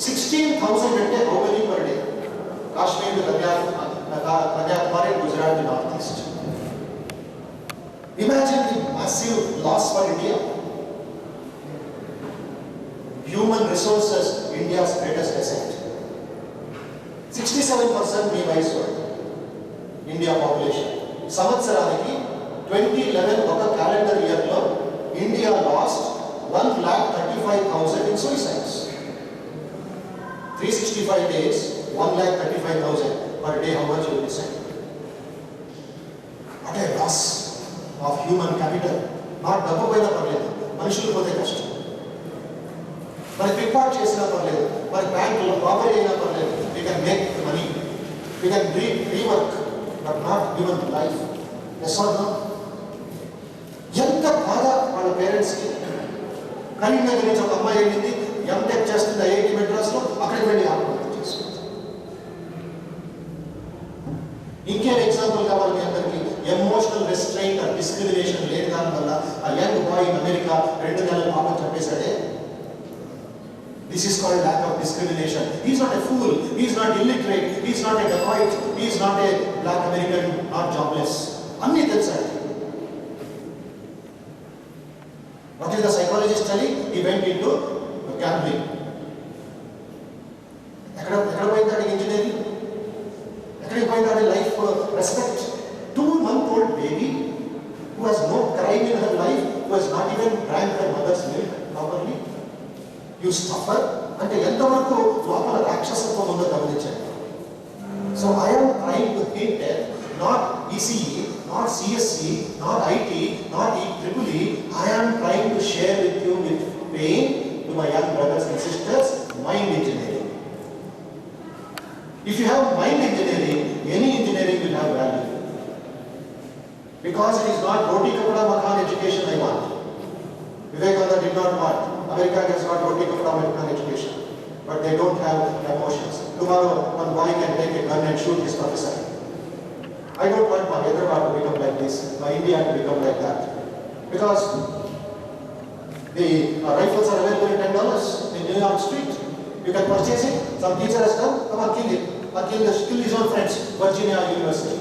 16,000 అంటే how many per day? Kashmir, Kanyakumari, Gujarat, north east. Imagine the massive loss for India. Human resources, India's greatest asset. 67% మీ వయసు India population. సంవత్సరానికి 2011 ఒక క్యాలెండర్ ఇయర్లో India last 1,35,000 in suicides. 365 days, 1,35,000 per day. How much you will decide? What a loss of human capital. Not డబ్బు పోయినా పర్లేదు, మనుషులు పోతే కష్టం. మరి పిక్పాట్ చేసినా పర్లేదు, మరి బ్యాంకులో రాబరీ అయినా పర్లేదు. We can make the money, we can rework, but not given life. Yes or no? ఎంత బాధ వాళ్ళ పేరెంట్స్కి. కరీంనగర్ నుంచి ఒక అమ్మాయి వెళ్ళింది, ఎంటెక్ చేస్తుంది ఐఐటి మెడ్రాస్లో, అక్కడికి వెళ్ళి ఆత్మహత్య చేసుకుంది. ఇంకేం ఎగ్జాంపుల్ కావాలి మీ అందరికీ? ఎమోషనల్ రెస్ట్రైంట్ ఆర్ డిస్క్రిమినేషన్ లేని దానివల్ల ఆ యంగ్ బాయ్ ఇన్ అమెరికా 2 నెలల పాపం చంపేశాడే. This is called lack of discrimination. He is not a fool, he is not illiterate, he is not a dacoit, he is not a black American, not jobless. Anni telsadi. What is the psychologist telling? He went into gambling. Ekkada poyindadi engineering? Ekkada poyindadi life respect? 2-month-old baby who has no crime in her life, who has not even drank her mother's milk properly. You suffer అంటే ఎంతవరకు లోపల రాక్షసత్వం ఉందో గమనించండి. So I am trying to hint at not ECE, not CSE, not IT, not EEE. I am trying to share with you with pain to my young brothers and sisters, mind engineering. If you have mind engineering, any engineering will have value. Because it is not roti kapda makan education I want. Vivekananda did not want. America has got what we call American education, but they don't have emotions. Tomorrow, one boy can take a gun and shoot his professor. I don't want my Hyderabad to become like this, my India to become like that. Because the rifles are available at $10 in New York Street. You can purchase it. Some teacher has done, come on, kill it. Or kill his own friends. Virginia University,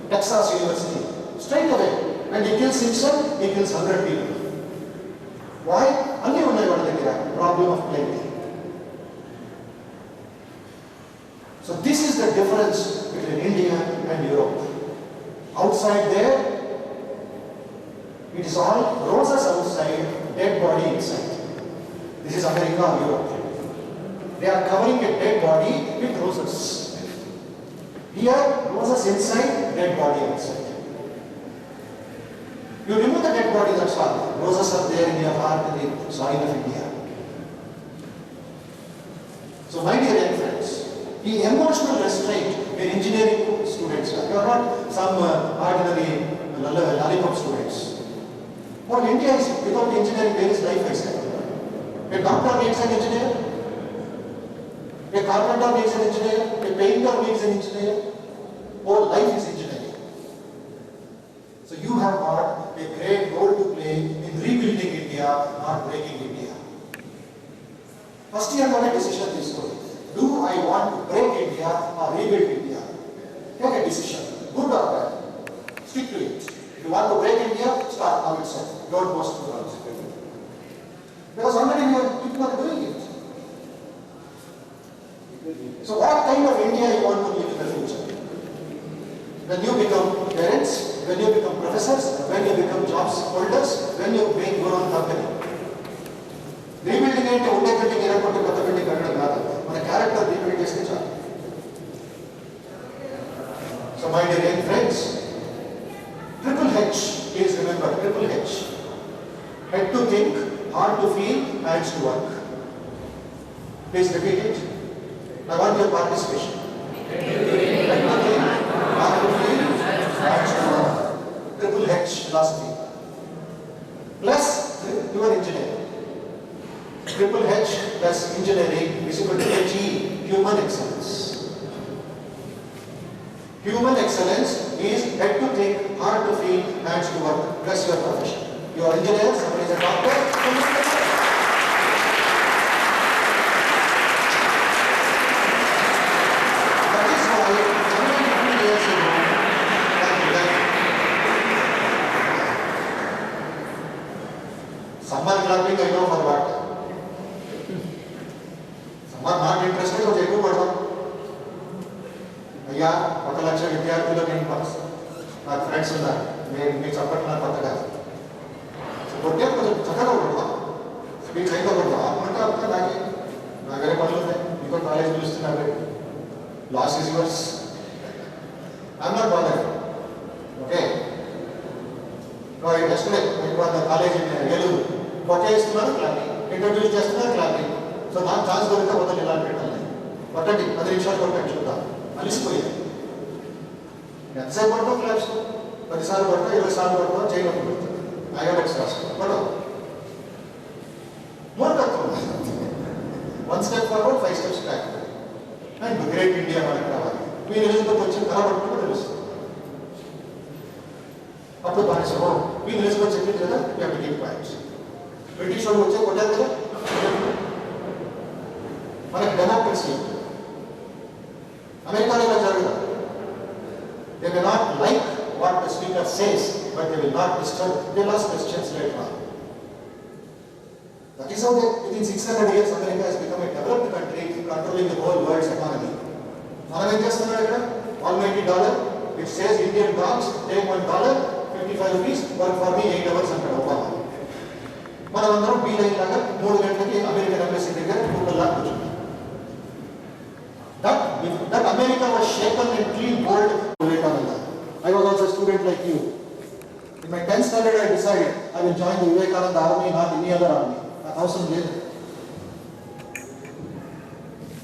Texas University. Straight away. And he kills himself, he kills 100 people. Why? Only one problem of plenty. So this is the difference between India and Europe. Outside there, it is all roses outside, dead body inside. This is America or Europe. They are covering a dead body with roses. Here, roses inside, dead body outside. You remove the dead body, that's all. Roses are there in your heart in the soil of India. So my dear young friends, the emotional restraint in engineering students, you are not some ordinary lollipop students. Well, India is, without engineering, there is life, I said. A doctor needs an engineer, a carpenter needs an engineer, a painter needs an engineer. Whole life is engineering. So you have got a great role to play in rebuilding India, not breaking India. First you have got a decision this story. Do I want to break India or rebuild India? Take a decision, good or bad. Stick to it. If you want to break India, start now itself. Don't post to others. Because already people are doing it. So what kind of India you want to live in the future? When you become parents, when you become professors, when you become jobs holders, when you make your own company. Rebuilding it, building airport, building a character rebuilding is the job. So my dear young friends, triple H, please remember, triple H. Head to think, heart to feel, hands to work. Please repeat it. I want your participation. Head to think, heart to feel, hands to work. Triple H philosophy. Plus your engineering. Triple H plus engineering is equal to HE, human excellence. Human excellence is head to think, heart to feel, hands to work, plus your profession. You are engineer, somebody is a doctor, somebody is a doctor. That is why 150 years ago, someone clapping, I know for what. Someone not interested, so they do what? అయ్యా 1,00,000 విద్యార్థులు నేను నాకు friends ఉన్నారు మీకు support నాకు కొత్త కాదు కొట్టే కొంచెం చక్కగా కొడతా స్పీచ్ అయితే కొడతా అంటే అప్పుడు నాకు వేరే పనులు ఉన్నాయి ఇంకో కాలేజ్ పిలుస్తున్నారు loss is yours I'm not bother okay yesterday college Eluru కొట్టే ఇస్తున్నారు క్లాపింగ్ ఇంట్రడ్యూస్ చేస్తున్నారు క్లాపింగ్ సో నాకు ఛాన్స్ దొరికితే వద్దని ఇలా పెట్టాలి కొట్టండి 10 నిమిషాలు కొట్టండి చూద్దాం అలిసిపోయాయి ఎంతసేపు పడతాం క్లాప్స్ 10 సార్లు పడతాం 20 సార్లు పడతాం చేయడం ఐఆర్ఎక్స్ రాస్తాం పడవు మూర్ఖత్వం 1 step forward 5 steps back and great India మనకు రావాలి మీరు ఎలిజబెత్ వచ్చిన కలబట్టుకుంటే తెలుస్తుంది అప్పుడు బాగా మీరు ఎలిజబెత్ చెప్పింది కదా కీప్ పాయింట్స్ బ్రిటిష్ వాళ్ళు వచ్చే కొట్టారు కదా మనకి డెమోక్రసీ అమెరికాలో ఇలా జరగదు they may not like what the speaker says but they will not disturb they'll ask questions later on that is how within 600 years America has become a developed country controlling the whole world's economy మనం ఏం చేస్తున్నాం ఇక్కడ almighty dollar which says Indian dogs take $1 55 rupees work for me 8 hours అంటాడు Obama మనం అందరం be line లాగా 3 గంటలకి American embassy దగ్గర కూర్చోలా కూర్చుంటాం That America was shaken and clean bold. I was also a student like you. In my 10th standard, I decided I will join the Vivekananda army, not any other army. 1,000 later.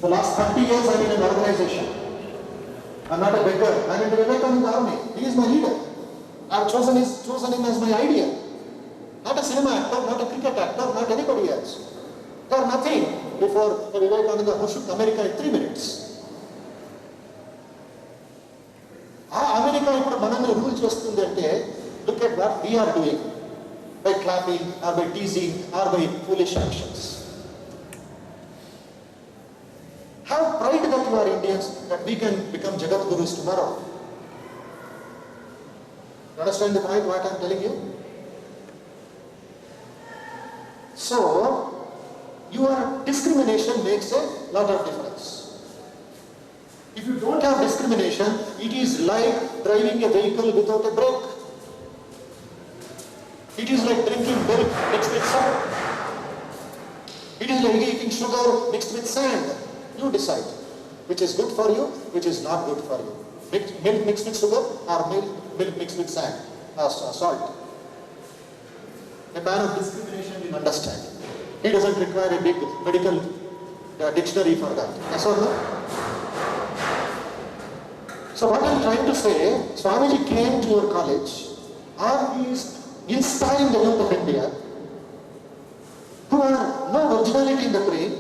The last 30 years, I'm in an organization. I'm not a beggar. I'm in the Vivekananda army. He is my leader. I've chosen him as my ideal. Not a cinema actor, not a cricket actor, not anybody else. They are nothing before Vivekananda who shook America in 3 minutes. America ఇప్పుడు మనల్ని rule చేస్తుంది అంటే look at what we are doing by clapping or by teasing or by foolish actions. Have pride that you are Indians, that we can become Jagat Gurus tomorrow. You understand the point what I am telling you? So, your discrimination makes a lot of difference. If you don't have discrimination, it is like driving a vehicle without a brake. It is like drinking milk mixed with salt. It is like eating sugar mixed with sand. You decide which is good for you, which is not good for you. Milk mixed with sugar or milk mixed with sand or salt. A man of discrimination will understand. He doesn't require a big medical dictionary for that. Yes or no? So what I am trying to say, Swamiji came to your college, or he is inspiring the youth of India, who have no originality in the brain,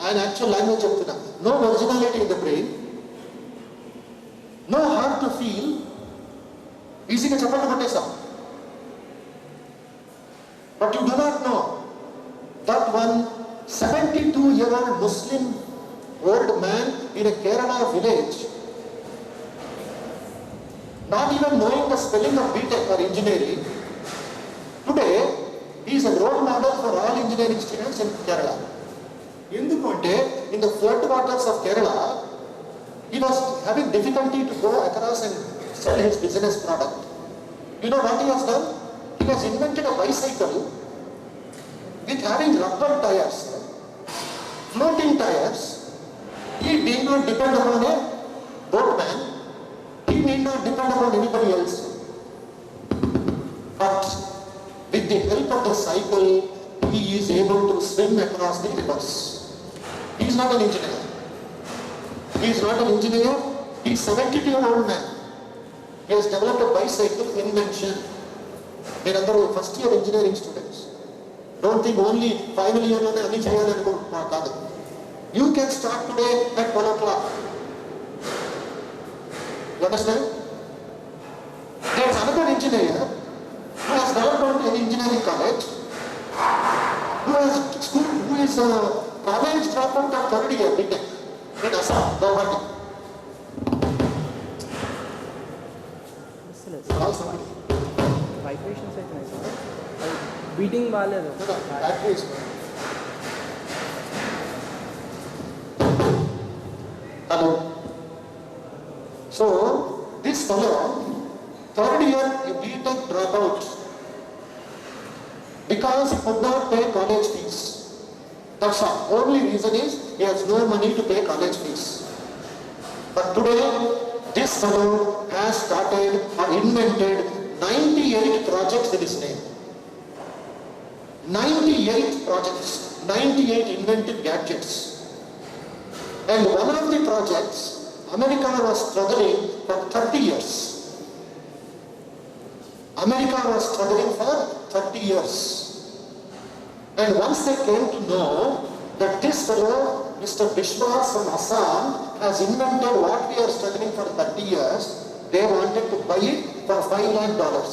and actual language of the no originality in the brain, no heart to feel, easy to chapata kottesam. But you do not know that one 72-year-old Muslim old man in a Kerala village, not even knowing the spelling of BTech or engineering, today he is a role model for all engineering students in Kerala. In the flood waters of Kerala, he was having difficulty to go across and sell his business product. You know what he has done? He has invented a bicycle with having rubber tires, floating tires. He did not depend upon a boatman. He need not depend upon anybody else. But with the help of the cycle, he is able to swim across the rivers. He is not an engineer. He is not an engineer. He is 72-year-old man. He has developed a bicycle invention. They are first year engineering students. Don't think only final year and you can start today at 1 o'clock. You understand? There is another engineer who has developed an engineering college, who is a college dropout of 3rd year BTech in Assam, Guwahati. Vibrations are nice. Beating बाले No, that is. Hello. So, this fellow, 3rd year BTech dropout, because he could not pay college fees. That's all. Only reason is he has no money to pay college fees. But today, this fellow has started or invented 98 projects in his name. 98 projects, 98 invented gadgets. And one of the projects, America was struggling for 30 years. America was struggling for 30 years. And once they came to know that this fellow, Mr. Bishwas from Assam, has invented what we are struggling for 30 years, they wanted to buy it for $5 lakh.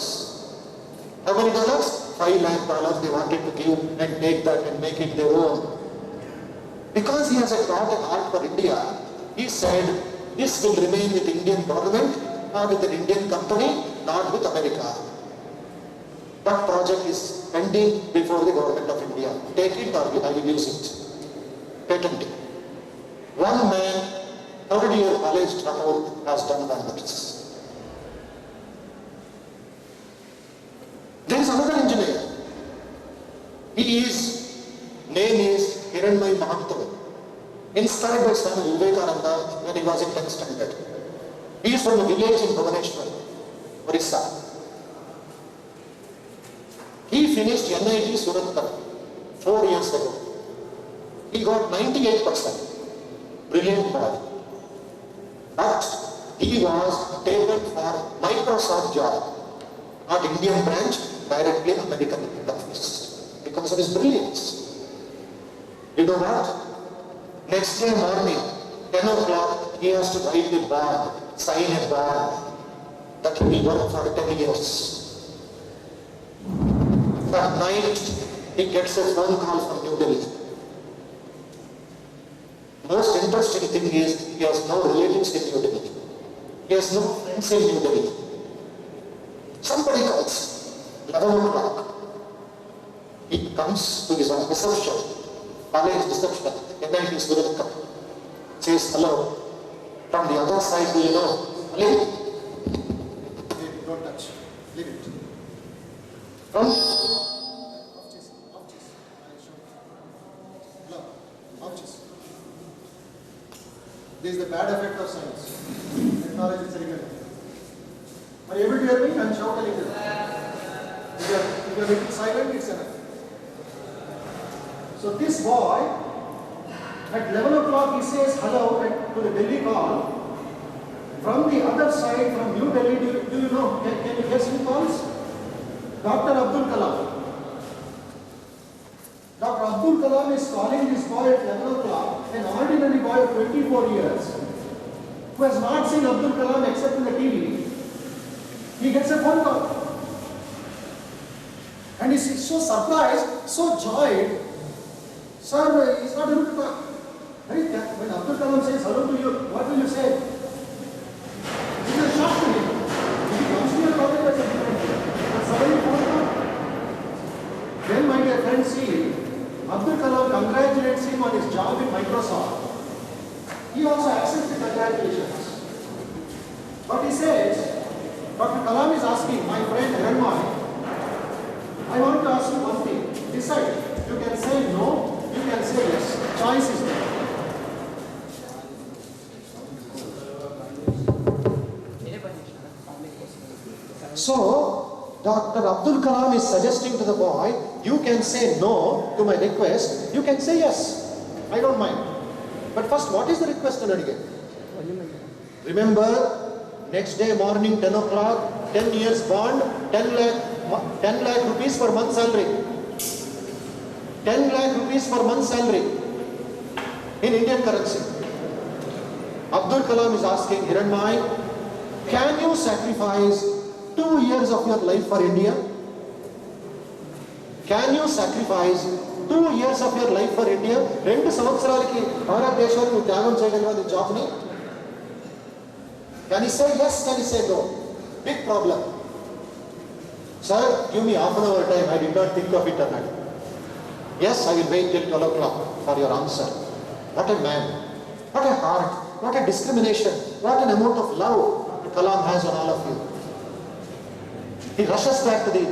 How many dollars? $5 lakh they wanted to give and take that and make it their own. Because he has a got a heart for India, he said, this will remain with the Indian government or with an Indian company, not with America. That project is pending before the government of India. Take it or I will use it. Patent it. One man, 3rd year college dropout, has done wonders. There is another engineer. His name is Hiranmay Mahaprabhu, inspired by Swami Vivekananda when he was in 10th standard. He is from a village in Bhubaneswar, Orissa. He finished NIT Surat 4 years ago. He got 98%. Brilliant boy. But he was taken for Microsoft job, not Indian branch, directly American office, because of his brilliance. You know what? Next day morning, 10 o'clock, he has to write the bond, sign a bond that he will work for 10 years. That night, he gets a phone call from New Delhi. Most interesting thing is, he has no relatives in New Delhi. He has no friends in New Delhi. Somebody calls, 11 o'clock. He comes to his reception, college reception, and then he's going to come. Says hello. From the other side, do you know? Leave it. Don't touch. Leave it. From? This is the bad effect of science. Technology is regular. Are you able to hear me? And shout a little. If you are little silent, it's enough. So this boy, at 11 o'clock he says hello to the Delhi call. From the other side, from New Delhi, do you know, can you guess who calls? Dr. Abdul Kalam. Dr. Abdul Kalam is calling this boy at 11 o'clock, an ordinary boy of 24 years, who has not seen Abdul Kalam except in the TV. He gets a phone call. And he's so surprised, so joyed. Sir, he's not able to talk. When Abdul Kalam says hello to you, what will you say? It is a shock to him. If he comes to your college, that's a different thing. But suddenly phone call. Then, my dear friends, see, Abdul Kalam congratulates him on his job in Microsoft. He also accepts the congratulations. But he says, Dr. Kalam is asking, my friend Hiranmai, I want to ask you one thing. Decide. You can say no, you can say yes. Choice is there. So, Dr. Abdul Kalam is suggesting to the boy, you can say no to my request, you can say yes. I don't mind. But first, what is the request again? Remember, next day morning, 10 o'clock, 10 years bond, 10 lakh rupees per month salary. 10 lakh rupees per month salary in Indian currency. Abdul Kalam is asking, Hiranmai, can you sacrifice 2 years of your life for India? Can you sacrifice 2 years of your life for India? 2 సంవత్సరాలకి భారతదేశానికి నువ్వు త్యాగం చేయగలవా నీ job ని? Can he say yes? Can he say no? Big problem. Sir, give me half an hour time. I did not think of it tonight. Yes, I will wait till 12 o'clock for your answer. What a man. What a heart. What a discrimination. What an amount of love Kalam has on all of you. He rushes back to the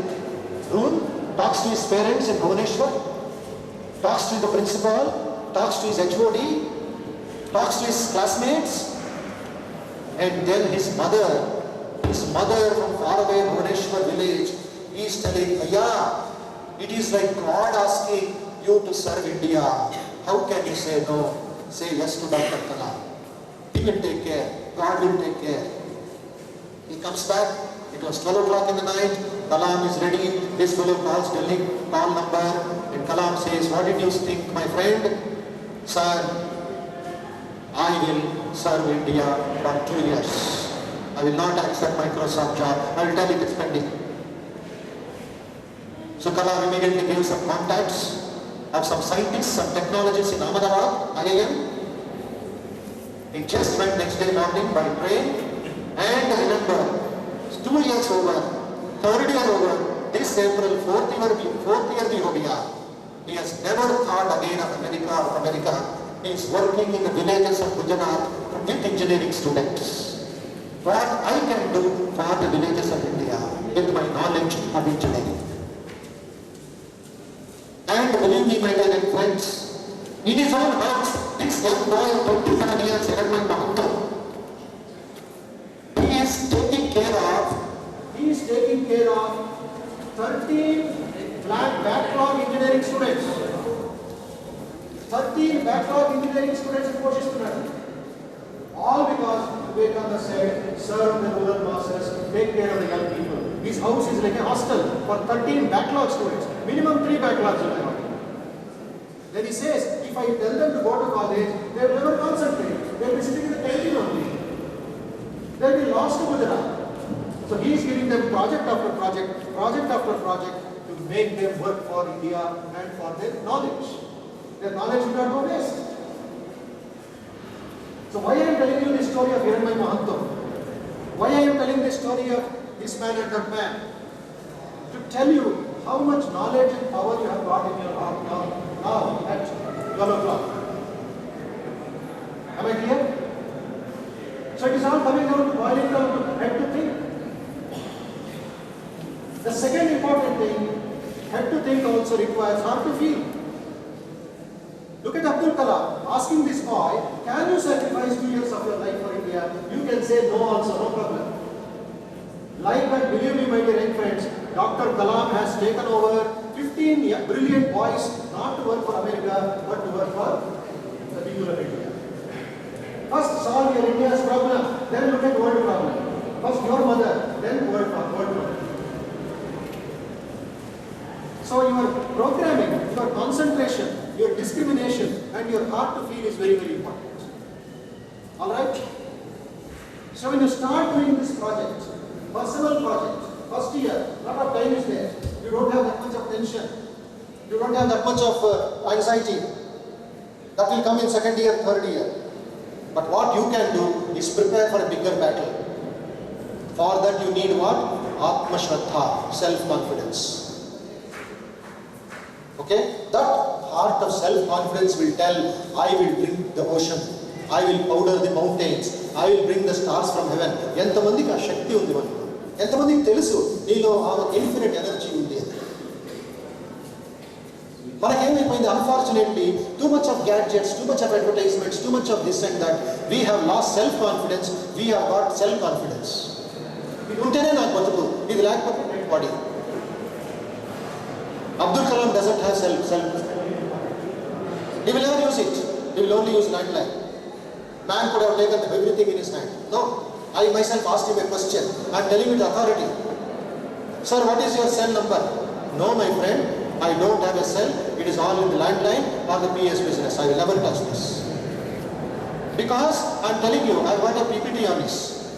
room, talks to his parents in Bhubaneswar, talks to the principal, talks to his HOD, talks to his classmates, and then his mother from faraway Bhubaneswar village, he is telling, yeah, it is like God asking you to serve India. How can you say no? Say yes to Dr. Kalam. He will take care. God will take care. He comes back. It was 12 o'clock in the night. Kalam is ready. This fellow calls Delhi call number. And Kalam says, what did you think, my friend? Sir, I will serve India for 2 years. I will not accept Microsoft job. I will tell it is pending. So Kalam immediately gave some contacts of some scientists, some technologists in Ahmedabad, IIM. He just went next day morning by train. And remember, 2 years over, 3rd year over, this April, 4th year bhi ho gaya. He has never thought again of America. He is working in the villages of Gujarat with engineering students. What I can do for the villages of India with my knowledge of engineering. And believe me, my dear friends, in his own house, this young boy of 27 years, Hiranmai Mahatma, he is taking care of 13 flat backlog engineering students. 13 backlog engineering students in Poshistunadu. All because Vivekananda said, serve the rural masses, take care of the young people. His house is like a hostel for 13 backlog students. Minimum 3 backlogs will have. Then he says, if you tell them to go to college, they will never concentrate. They will be sitting in the canteen only. They will be lost to Gujarat. So he is giving them project after project to make them work for India and for their knowledge. Their knowledge should not go waste. So why I am telling you this story of Hiranmaya Mahatma? Why I am telling this story of this man and that man? To tell you how much knowledge and power you have got in your heart now at 12 o'clock. Am I clear? So it is all coming down to boiling down to head to think. The second important thing, head to think also requires heart to feel. Look at Abdul Kalam asking this boy, can you sacrifice 2 years of your life for India? You can say no also, no problem. Like that, believe me my dear friends, Dr. Kalam has taken over 15 brilliant boys not to work for America but to work for the people of India. First solve your India's problem, then look at world problem. First your mother, then world problem. So your programming, your concentration, your discrimination and your heart to feel is very, very important. Alright? So when you start doing this project, personal project, first year, lot of time is there. You don't have that much of tension. You don't have that much of anxiety. That will come in second year, third year. But what you can do is prepare for a bigger battle. For that you need what? Atma Shraddha, self-confidence. Okay? That heart of self-confidence will tell, I will bring the ocean, I will powder the mountains, I will bring the stars from heaven. Entamandiki aa shakti undi manku. Entamandiki telusu neelo aa infinite energy undi. Manakemayipoyindi, unfortunately, too much of gadgets, too much of advertisements, too much of this and that. We have lost self-confidence, we have got self-confidence. Idi untene naaku batuku, idi lekapothe dead body. Abdul Kalam doesn't have self-confidence. He will never use it. He will only use landline. Man could have taken everything in his hand. No. I myself asked him a question. I am telling with authority. Sir, what is your cell number? No, my friend. I don't have a cell. It is all in the landline or the PS business. I will never touch this. Because I am telling you, I got a PPT on this.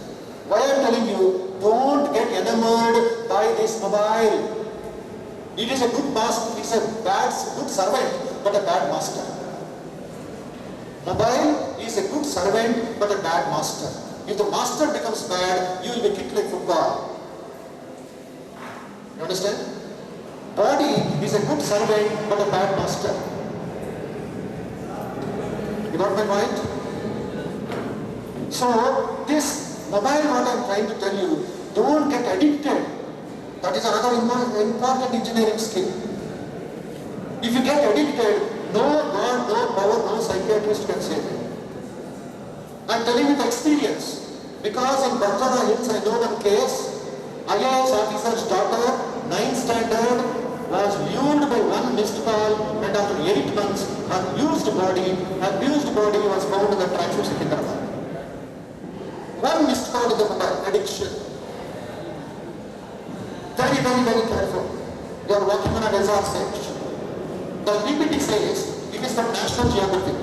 Why I am telling you, don't get enamored by this mobile. It is a good master, it is a good servant, but a bad master. Mobile is a good servant, but a bad master. If the master becomes bad, you will be kicked like football. You understand? Body is a good servant, but a bad master. You got my point? So, this mobile, what I am trying to tell you, don't get addicted. That is another important engineering skill. If you get addicted, no God, no power, no psychiatrist can save you. I am telling with experience. Because in Bandlaguda Hills, I know one case, IAS officer's daughter, 9th standard, was lured by one missed call, and after 8 months, her abused body was found in the tracks of Hyderabad. One missed call in the mobile, addiction. Very, very, very careful. You are working on a resort stage. The PPT says it is from National Geography.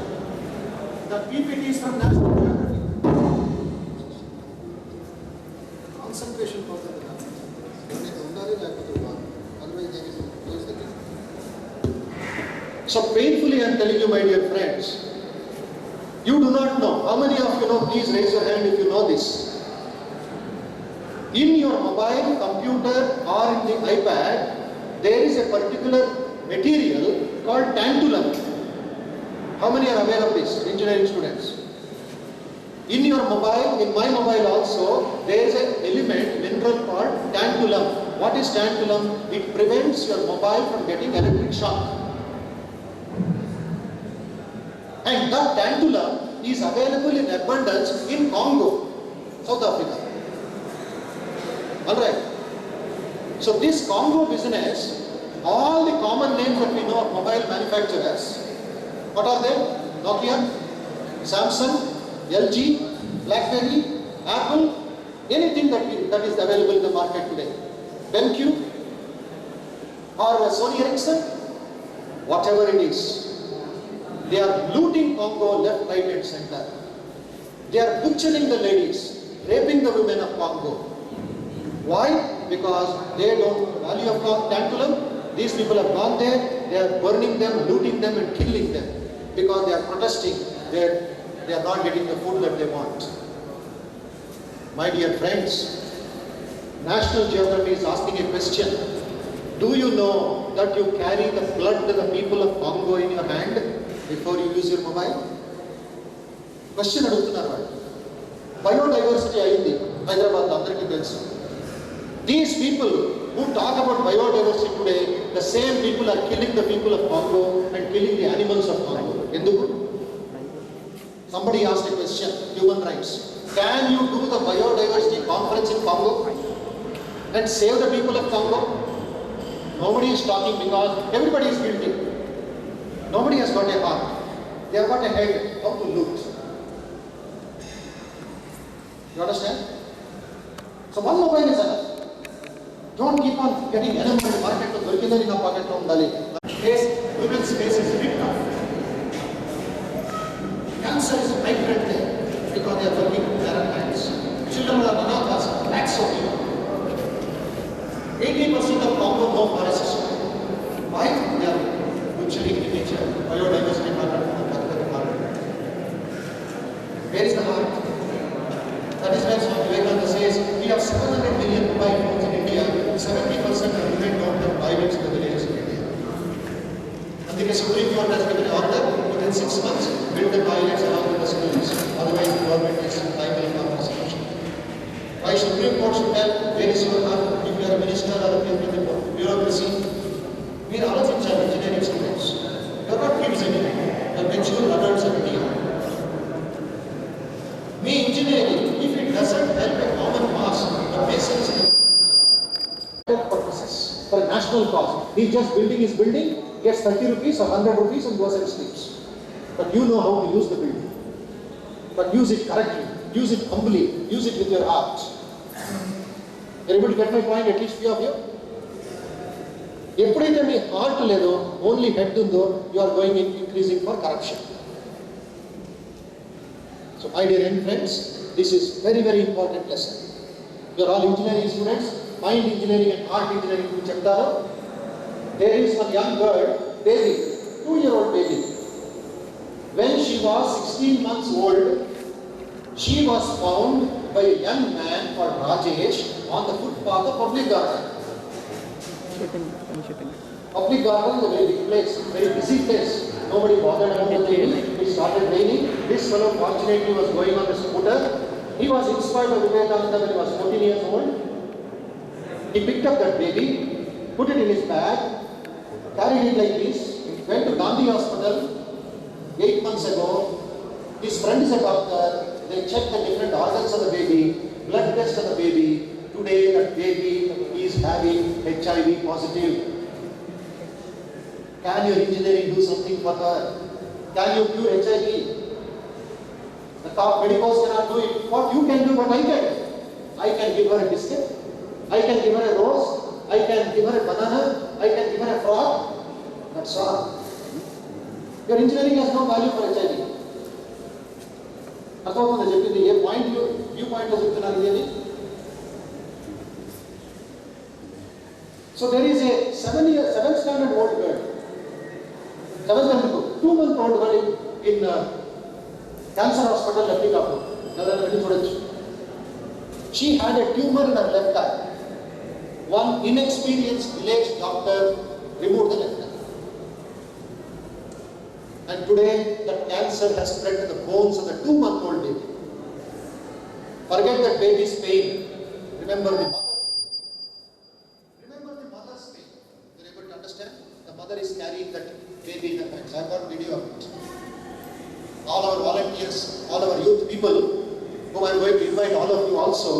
The PPT is from National Geography. Concentration for the So painfully I am telling you, my dear friends, you do not know. How many of you know? Please raise your hand if you know this. In your mobile, computer or in the iPad, there is a particular material called tantalum. How many are aware of this, engineering students? In your mobile, in my mobile also, there is an element, mineral called tantalum. What is tantalum? It prevents your mobile from getting electric shock. And that tantalum is available in abundance in Congo, South Africa. Alright. So this Congo business, all the common names that we know of mobile manufacturers, what are they? Nokia, Samsung, LG, BlackBerry, Apple, anything that is available in the market today. BenQ or Sony Ericsson, whatever it is. They are looting Congo left, right and center. They are butchering the ladies, raping the women of Congo. Why? Because they don't know the value of tantalum. These people have gone there, they are burning them, looting them and killing them. Because they are protesting that they are not getting the food that they want. My dear friends, National Geography is asking a question. Do you know that you carry the blood of the people of Congo in your hand before you use your mobile? Question adugutunnaru vallu. Biodiversity ayindi Hyderabad andariki telusu. These people who talk about biodiversity today, the same people are killing the people of Congo and killing the animals of Congo. Enduku? Somebody asked a question, human rights. Can you do the biodiversity conference in Congo and save the people of Congo? Nobody is talking because everybody is guilty. Nobody has got a heart. They have got a head, how to loot. You understand? So one mobile is enough. Don't keep on getting enamored in the market to dorikindari na pocket lo undali. Women's face is ripped off. Cancer is migrant there because they are working with their hands. Children are anathas, lakhs of people. 80% of Congo no forests. Why? They are butchering the nature, biodiversity market. Where is the heart? That is why Swami Bodhamayanandaji says we have 700 million mobile phones in India. 70% of women don't have toilets in the villages in India. And the Supreme Court has given an order within 6 months build the toilets along with the schools. Otherwise, the government is liable for prosecution. Why Supreme Court should tell where is your heart if you are a minister or if you are in the bureaucracy? We are all engineering students. You are not kids anymore. You are mature adults of India. Me engineering, if it doesn't help a common mass, the basics purposes for a national cause. He is just building his building, gets 30 rupees or 100 rupees and goes and sleeps. But you know how to use the building. But use it correctly, use it humbly, use it with your heart. You are able to get my point, at least few of you? ఎప్పుడైతే మీ heart లేదో only head ఉందో you are going increasing for corruption. So my dear and friends, this is very very important lesson. You are all engineering students, mind engineering and heart engineering గురించి చెప్తారు. There is one young girl, baby, 2-year-old baby. When she was 16 months old, she was found by a young man called Rajesh on the footpath of public garden. Public garden is a very big place, very busy place. Nobody bothered about the baby. It started raining. This fellow fortunately was going on a scooter. He was inspired by Vivekananda when he was 14 years old. He picked up that baby, put it in his bag, carried it like this, went to Gandhi Hospital 8 months ago. His friend is a doctor. They checked the different organs of the baby, blood test of the baby. Today that baby is having HIV positive. Can your engineering do something for her? Can you cure HIV? The top medicals cannot do it. What you can do, what I can. I can give her a biscuit. I can give her a rose. I can give her a banana. I can give her a frog. That's all. Your engineering has no value for HIV. అర్థమవుతుందా చెప్పింది? ఏ point view పాయింట్లో చెప్తున్నారు ఇది? So there is a 7th standard old girl, 2-month-old girl in cancer hospital at Hyderabad. She had a tumor in her left eye. One inexperienced village doctor removed the left eye. And today that cancer has spread to the bones of the 2-month-old baby. Forget that baby's pain. Remember the mother's pain. You're able to understand? The mother is carrying that baby in her hands. I've got video of it. All our volunteers, all our youth people, whom I'm going to invite all of you also,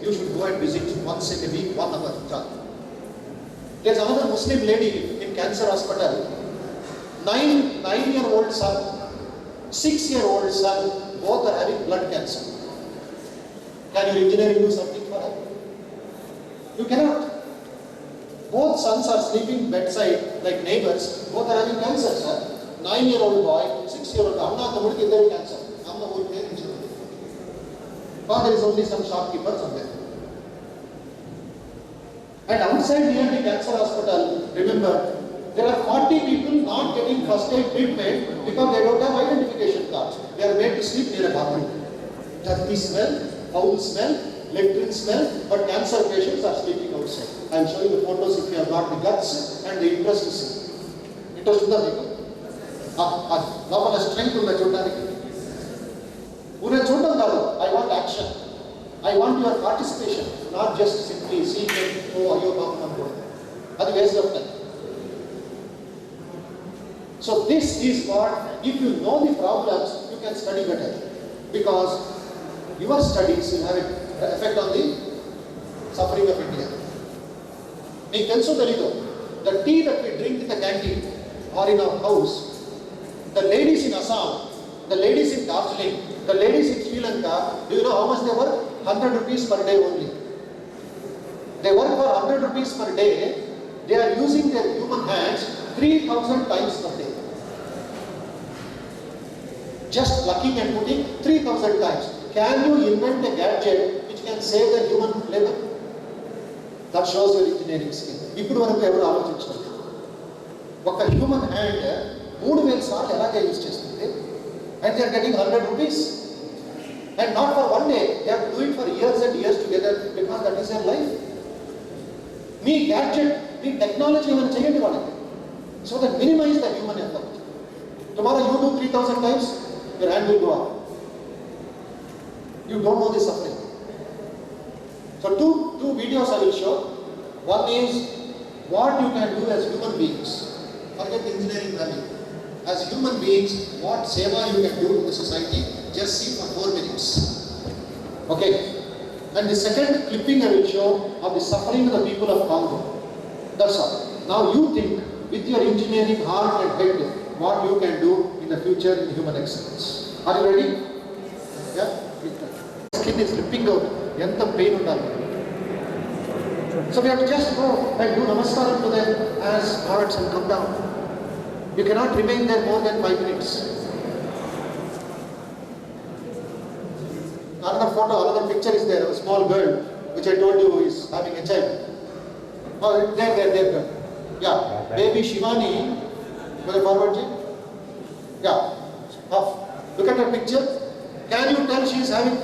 you should go and visit once in a week, 1 hour. There's another Muslim lady in cancer hospital. 9-year-old son, 6-year-old son, both are having blood cancer. Can your engineering do something for her? You cannot. Both sons are sleeping bedside like neighbors, both are having cancer, sir. 9-year-old boy, 6-year-old cancer. Or there is only some shopkeeper somewhere. And outside near the cancer hospital, remember, there are 40 people not getting first aid treatment because they don't have identification cards. They are made to sleep near a bathroom. Dirty smell, foul smell, latrine smell, but cancer patients are sleeping outside. I am showing the photos if you have got the guts and the interest to see. Interest in the level of strength in the children. I want action. I want your participation, not just simply seeing it, oh, that's a waste of time. So this is what, if you know the problems, you can study better. Because your studies will have an effect on the suffering of India. The tea that we drink in the canteen or in our house, the ladies in Assam, the ladies in Darjeeling, the ladies in Sri Lanka, do you know how much they work? 100 rupees per day only. They work for 100 rupees per day. They are using their human hands 3,000 times per day. Just plucking and putting 3,000 times. Can you invent a gadget which can save the human labor? That shows your engineering skill. ఇప్పుడు వరకు ఎవరు ఆలోచించారు? ఒక human hand 3000 సార్లు ఎలాగ use చేస్తుంది? And they are getting 100 rupees. And not for one day, they have to do it for years and years together because that is their life. Me gadget, me technology even change it. So that minimize the human effort. Tomorrow you do 3,000 times, your hand will go up. You don't know the suffering. So two videos I will show. One is what you can do as human beings. Forget engineering value. As human beings, what seva you can do to the society, just see for 4 minutes. Okay? And the second clipping I will show of the suffering of the people of Congo. That's all. Now you think with your engineering heart and head what you can do in the future in human excellence. Are you ready? Yeah? Skin is ripping out. Yanta pain undali. So we have to just go and do namaskaram to them as hearts and come down. You cannot remain there more than 5 minutes. Another photo, another picture is there of a small girl, which I told you is having HIV. Oh, there. Yeah, baby Shivani. Will I forward you? Yeah. Off. Look at her picture. Can you tell she is having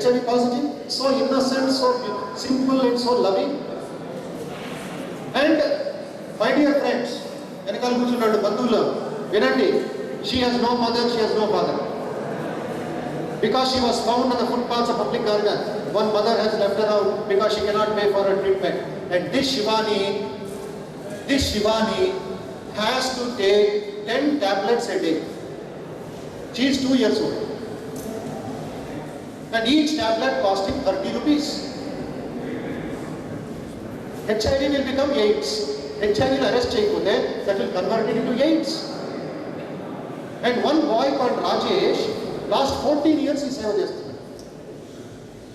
HIV positive? So innocent, so simple and so loving. And my dear friends, she has no mother, she has no father. Because she was found on the footpaths of public garden, one mother has left her out because she cannot pay for her treatment. And this Shivani has to take 10 tablets a day. She is 2 years old. And each tablet costing 30 rupees. HIV will become AIDS. HIV will arrest Chaikode, that will convert it into AIDS. And one boy called Rajesh, last 14 years he served this.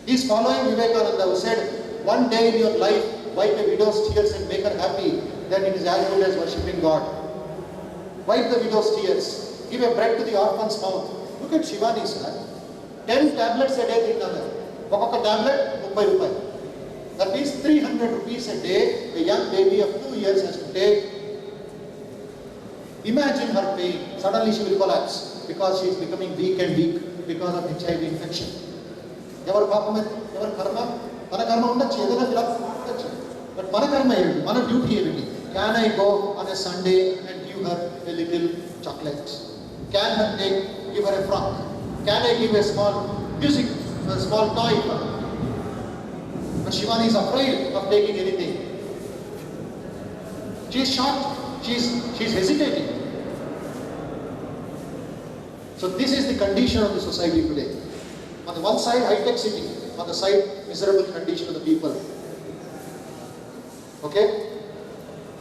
He is following Vivekananda, who said, one day in your life, wipe a widow's tears and make her happy, then it is as good as worshipping God. Wipe the widow's tears, give a bread to the orphan's mouth. Look at Shivani's man. 10 tablets a day, Okaka tablet, 30 rupees. That means 300 rupees a day, a young baby of 2 years has to take. Imagine her pain. Suddenly she will collapse because she is becoming weak and weak because of HIV infection. Ever karma? Mana karma undachu, edana filap undachu. But mana karma eventi? Mana duty eventi? Can I go on a Sunday and give her a little chocolate? Can I give her a frock? Can I give a small music, a small toy for her? But Shivani is afraid of taking anything. She is shocked. She is hesitating. So this is the condition of the society today. On the one side, high-tech city. On the side, miserable condition of the people. Okay?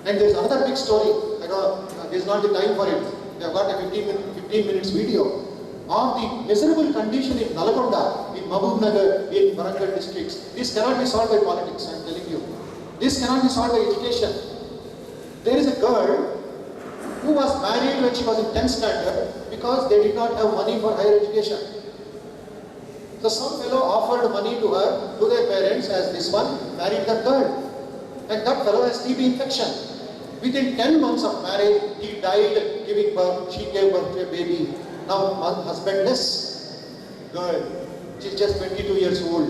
And there is another big story. I know there is not the time for it. They have got a 15 minutes video of the miserable condition in Nalgonda, in Mahbubnagar, in Warangal districts. This cannot be solved by politics, I am telling you. This cannot be solved by education. There is a girl who was married when she was in 10th standard because they did not have money for higher education. So some fellow offered money to her, to their parents, as this one married the girl. And that fellow has TB infection. Within 10 months of marriage, he died giving birth. She gave birth to a baby. Now husbandless girl. She's just 22 years old.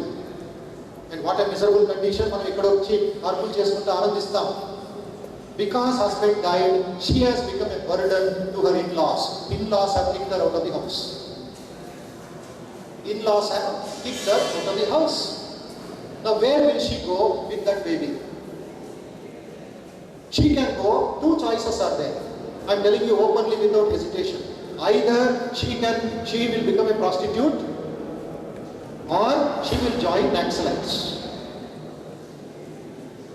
And what a miserable condition. Because husband died, she has become a burden to her in-laws. In-laws have kicked her out of the house. In-laws have kicked her out of the house. Now where will she go with that baby? She can go, two choices are there. I am telling you openly without hesitation. Either she will become a prostitute, or she will join Naxalites.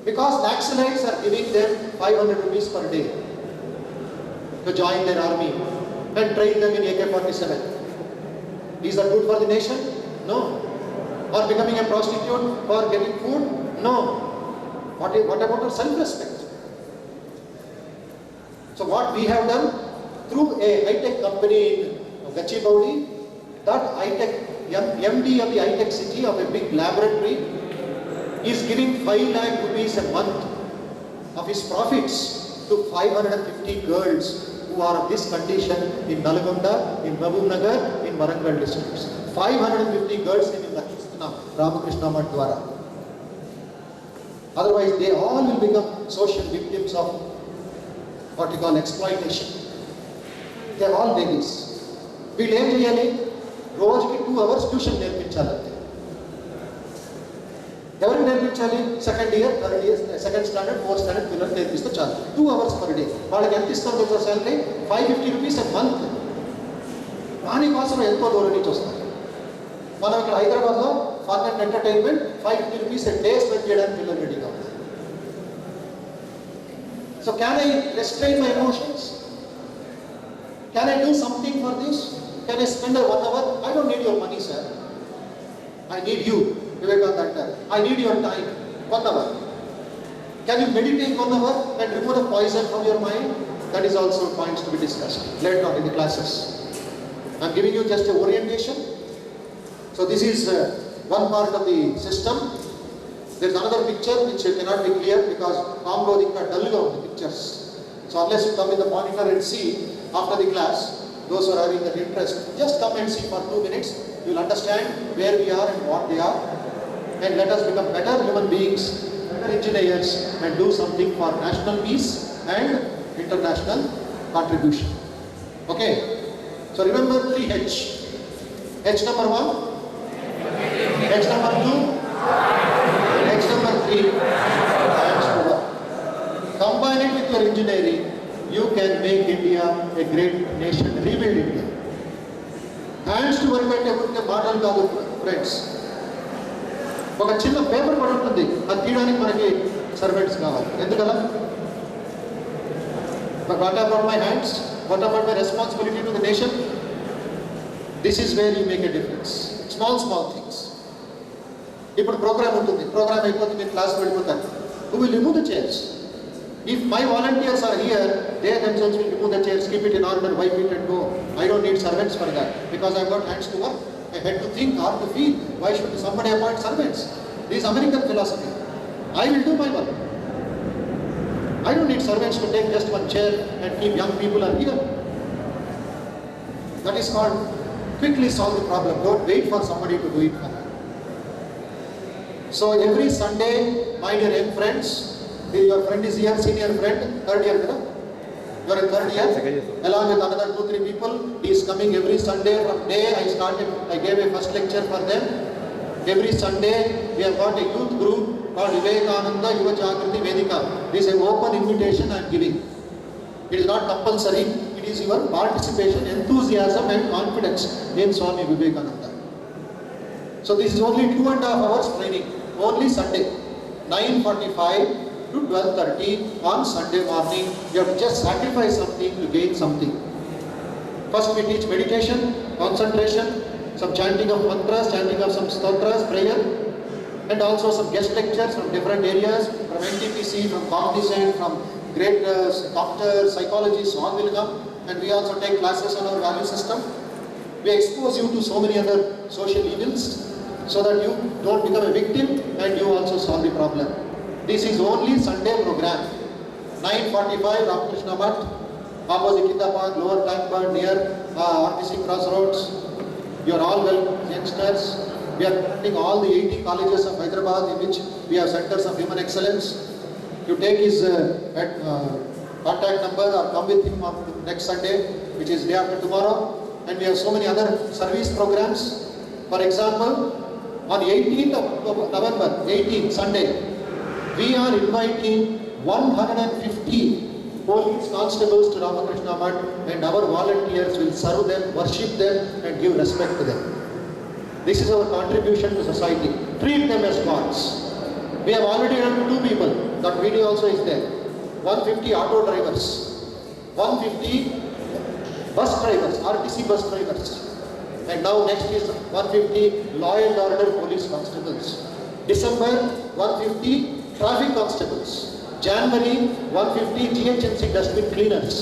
Because Naxalites are giving them 500 rupees per day to join their army and train them in AK-47. Is that good for the nation? No. Or becoming a prostitute for getting food? No. What about our self-respect? So what we have done, through a high-tech company in Gachibowli, that high-tech MD of the high-tech city of a big laboratory is giving 5 lakh rupees a month of his profits to 550 girls who are of this condition in Nalgonda, in Mahbubnagar, in Warangal districts. 550 girls in Ramakrishna Dwara. Otherwise, they all will become social victims of what you call exploitation. They are all babies. We learn really, రోజుకి 2 hours tuition నేర్పించాలంటే. ఎవరు నేర్పించాలి? Second year, third year, second standard, fourth standard పిల్లలు నేర్పిస్తే చాలు. 2 hours per day. వాళ్ళకి ఎంత ఇస్తాం తెలుసా సాలరీ? 550 rupees a month. దానికోసం ఎంతో దూరం నుంచి వస్తారు. మనం ఇక్కడ హైదరాబాద్లో fun and entertainment 550 rupees a day spend చేయడానికి పిల్లలు రెడీగా ఉన్నారు. So can I restrain my emotions? Can I do something for this? Can I spend 1 hour? I don't need your money, sir. I need you. I need your time. 1 hour. Can you meditate 1 hour and remove the poison from your mind? That is also points to be discussed later on in the classes. I am giving you just a orientation. So this is one part of the system. There is another picture which cannot be clear because Congo is dull of the pictures. So unless you come in the monitor and see after the class, those who are having that interest, just come and see for 2 minutes. You will understand where we are and what they are. And let us become better human beings, better engineers, and do something for national peace and international contribution. Okay? So remember 3H. H number 1, H number 2, H number 3, H number 1. Combine it with your engineering, you can make India a great nation, rebuild India. Hands to work at a model కాదు friends. ఒక చిన్న paper పడి ఉంటుంది, అది తీయడానికి మనకి servants కావాలి. ఎందుకలా? But what about my hands? What about my responsibility to the nation? This is where you make a difference. Small things. ఇప్పుడు ప్రోగ్రామ్ ఉంటుంది, ప్రోగ్రామ్ అయిపోతే మీరు క్లాస్కి వెళ్ళిపోతారు. Who will remove the chairs? If my volunteers are here, they themselves will remove the chairs, keep it in order, wipe it and go. I don't need servants for that because I've got hands to work. I had to think, heart to feel. Why should somebody appoint servants? This is American philosophy. I will do my work. I don't need servants to take just one chair and keep young people are here. That is called quickly solve the problem. Don't wait for somebody to do it for you. So every Sunday, my dear young friends, your friend is here, senior friend, third year, you are in third year, along with another 2-3 people. He is coming every Sunday. From day I gave a first lecture for them. Every Sunday we have got a youth group called Vivekananda Yuva Jagriti Vedika. This is an open invitation I am giving. It is not compulsory. It is your participation, enthusiasm and confidence in Swami Bodhamayanandaji. So this is only 2.5 hours training, only Sunday, 9:45 to 12:30 on Sunday morning. You have to just sacrifice something to gain something. First we teach meditation, concentration, some chanting of mantras, chanting of some stotras, prayer, and also some guest lectures from different areas, from NTPC, from Cognizant, from great doctors, psychologists, all will come, and we also take classes on our value system. We expose you to so many other social evils so that you don't become a victim and you also solve the problem. This is only Sunday program. 9:45 Ramakrishna Math, opposite Kinda Park, Lower Tank Bar, near RTC Crossroads. You are all welcome, youngsters. We are attending all the 80 colleges of Hyderabad in which we have centers of human excellence. You take his contact number or come with him on next Sunday, which is day after tomorrow. And we have so many other service programs. For example, on 18th of November, 18th Sunday, we are inviting 150 police constables to Ramakrishna Math, and our volunteers will serve them, worship them, and give respect to them. This is our contribution to society. Treat them as gods. We have already done 2 people. That video also is there. 150 auto drivers, 150 bus drivers, RTC bus drivers. And now next is 150 law and order police constables. December, 150 traffic constables. January, 150 GHMC dustbin cleaners.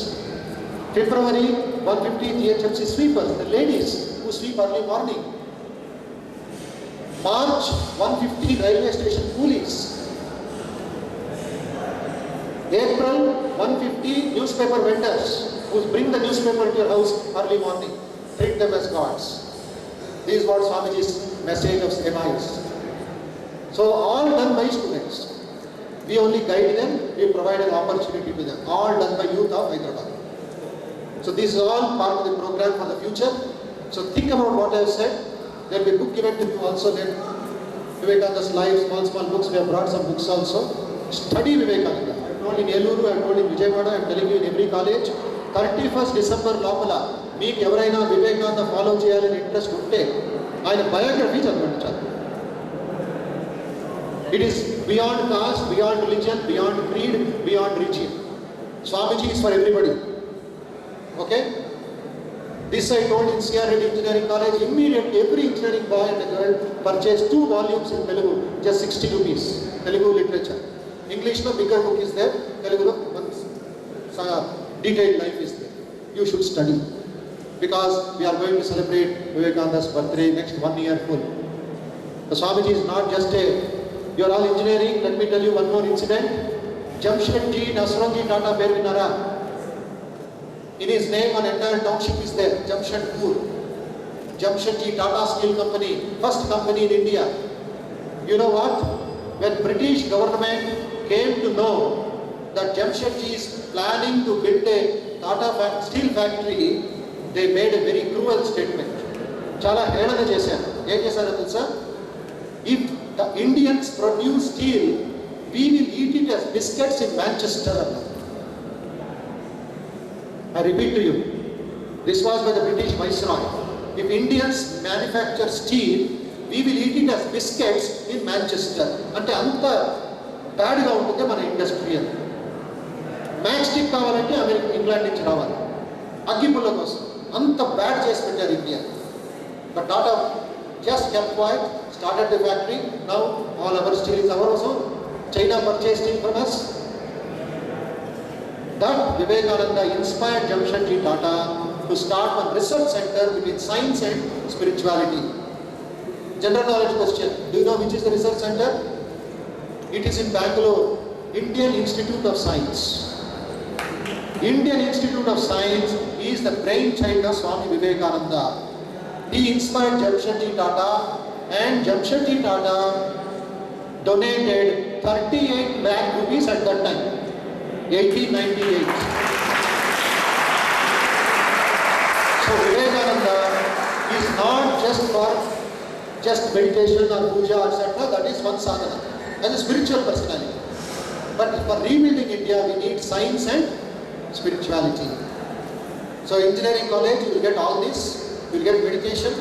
February, 150 GHMC sweepers, the ladies who sweep early morning. March, 150 railway station coolies. April, 150 newspaper vendors who bring the newspaper to your house early morning. Treat them as gods. This is what Swamiji's message of Seva is. So all done by students. We only guide them, we provide an opportunity to them. All done by youth of Hyderabad. So this is all part of the program for the future. So think about what I have said. There will be a book given to you also then. Vivekananda's life, small books. We have brought some books also. Study Vivekananda. I have told in Eluru, I have told in Vijayawada, I am telling you in every college. 31st December లోపల మీకు ఎవరైనా Vivekananda follow చేయాలని interest ఉంటే ఆయన biography చదవండి. It is beyond caste, beyond religion, beyond creed, beyond region. Swamiji is for everybody. Okay? This I told in CR Reddy Engineering College. Immediately every engineering boy and girl purchased 2 volumes in Telugu, just 60 rupees. Telugu literature. English no bigger book is there. Telugu no detailed life is there. You should study. Because we are going to celebrate Vivekananda's birthday next 1 year full. The Swamiji is not just a, you are all engineering. Let me tell you one more incident. Jamshedji Nasranji Tata Peru Vinara. In his name, an entire township is there. Jamshedpur. Jamshedji Tata Steel Company, first company in India. You know what? When British government came to know that Jamshedji is planning to build a Tata steel factory, they made a very cruel statement. Chala helana chesaru. Em chesaru telusa? If the Indians produce steel, we will eat it as biscuits in Manchester. I repeat to you. This was by the British Viceroy. If Indians manufacture steel, we will eat it as biscuits in Manchester. Ante anta bad ga untundi mana industry. Matchstick కావాలంటే America England నుంచి రావాలి. అగ్గిపుల్ల కోసం అంత bad చేసి పెట్టారు India. But Tata just kept quiet, started the factory. Now all our steel is ours. China purchased steel from us. That Vivekananda inspired Jamshedji Tata to start a research center between science and spirituality. General knowledge question. Do you know which is the research center? It is in Bangalore, Indian Institute of Science. Indian Institute of Science is the brainchild of Swami Vivekananda. He inspired Jamshedji Tata, and Jamshedji Tata donated 38 lakh rupees at that time, 1898. So Vivekananda is not just for meditation or puja etc. That is one sadhana. As a spiritual personality. But for rebuilding India, we need science and spirituality. So engineering college, you will get all this. You will get meditation,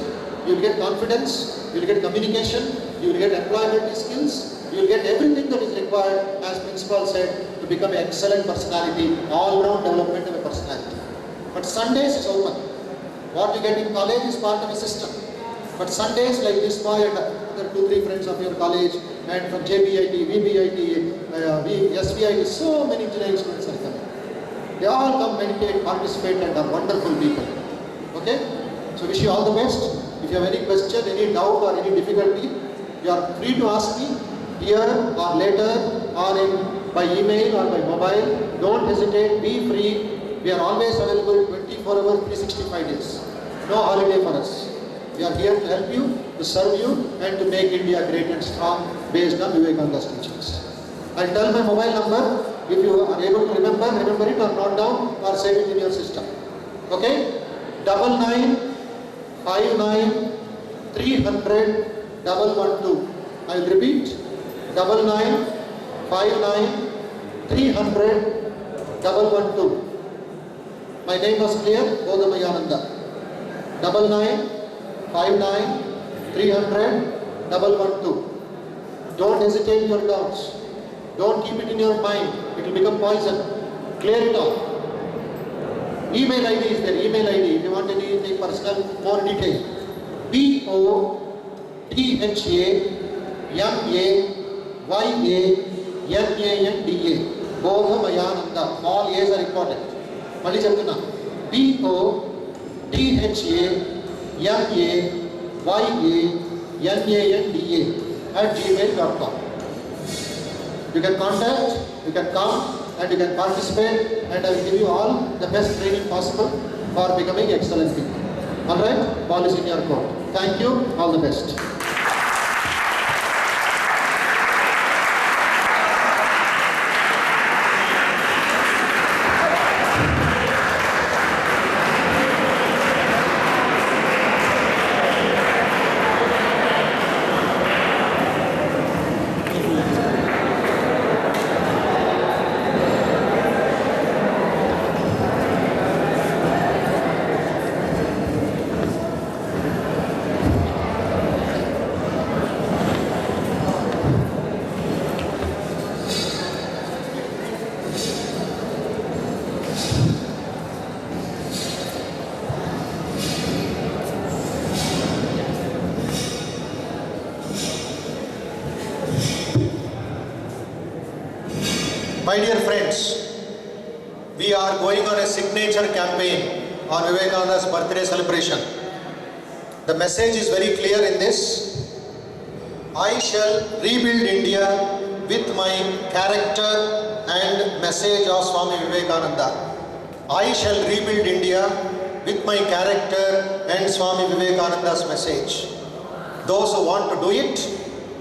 you will get confidence, you will get communication, you will get employability skills, you will get everything that is required, as principal said, to become an excellent personality, all-round development of a personality. But Sundays is open. What you get in college is part of a system. But Sundays like this boy and other 2-3 friends of your college, and from JBIT, VBIT, SVIT, so many engineering students are coming. They all come meditate, participate and are wonderful people. Okay? So wish you all the best. If you have any question, any doubt or any difficulty, you are free to ask me here or later or by email or by mobile. Don't hesitate, be free. We are always available 24 hours, 365 days. No holiday for us. We are here to help you, to serve you and to make India great and strong based on Vivekananda's teachings. I'll tell my mobile number. If you are able to remember it or note down or save it in your system. Okay? 9959300112. I will repeat. 9959300112. My name was clear. Bodhamayananda. 9959300112. Don't hesitate your doubts. Don't keep it in your mind. It will become poison. Clear it off. Email ID is there. Email ID. If you want anything personal, more detail. Bodhamayananda. Bodhamayananda. All A's are important. Mali cheptunna. Bodhamayananda @gmail.com. You can contact, you can come and you can participate and I will give you all the best training possible for becoming excellent people. Alright? Ball is in your court. Thank you. All the best. My dear friends, we are going on a signature campaign on Vivekananda's birthday celebration. The message is very clear in this. I shall rebuild India with my character and message of Swami Vivekananda. I shall rebuild India with my character and Swami Vivekananda's message. Those who want to do it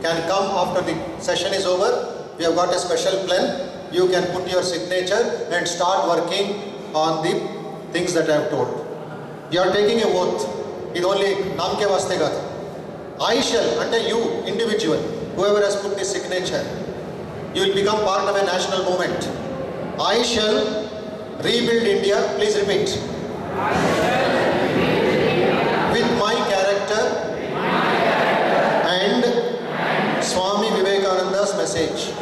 can come after the session is over. We have got a special plan. You can put your signature and start working on the things that I have told. You are taking a oath. It only naam ke vaste ka tha. I shall, under you, individual, whoever has put the signature, you will become part of a national movement. I shall rebuild India. Please repeat. With my character and Swami Vivekananda's message.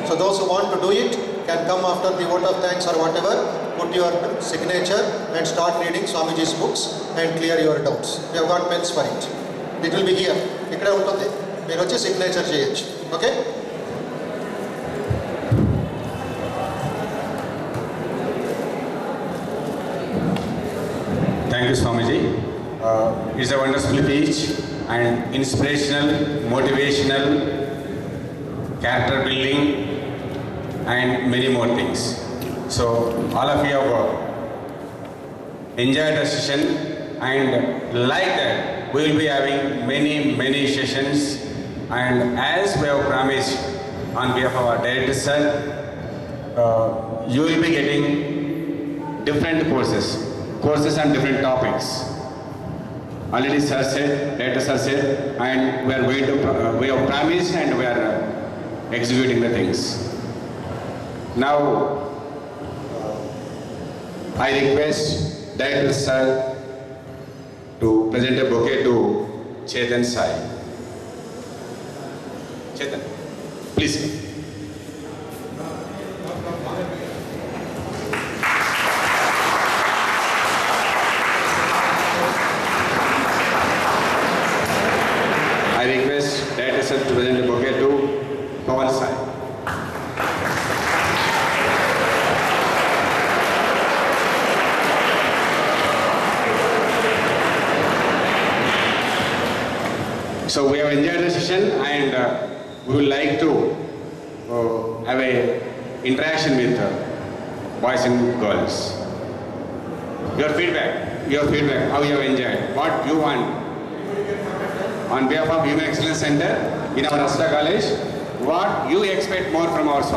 So those who want to do it can come after the vote of thanks or whatever, put your signature and start reading Swamiji's books and clear your doubts. We have got pens for it. It will be here. Ikkade untundi. Meer vachi signature cheyochu. Okay? Thank you, Swamiji. It's a wonderful speech and inspirational, motivational, character building, and many more things. So all of you have enjoyed the session, and like that we will be having many sessions, and as we have promised on behalf of our director sir, you will be getting different courses on different topics. Already sir said, director sir said, and we are going to we have promised and we are executing the things. Now, I request Director Sir to present a bouquet to Chetan Sai. Chetan, please. I request Director Sir to present a bouquet to Pawan Sai. So we have enjoyed the session, and we would like to have a interaction with boys and girls. Your feedback, how you have enjoyed, what you want. On behalf of Human Excellence Center in our Rasta College, what you expect more from our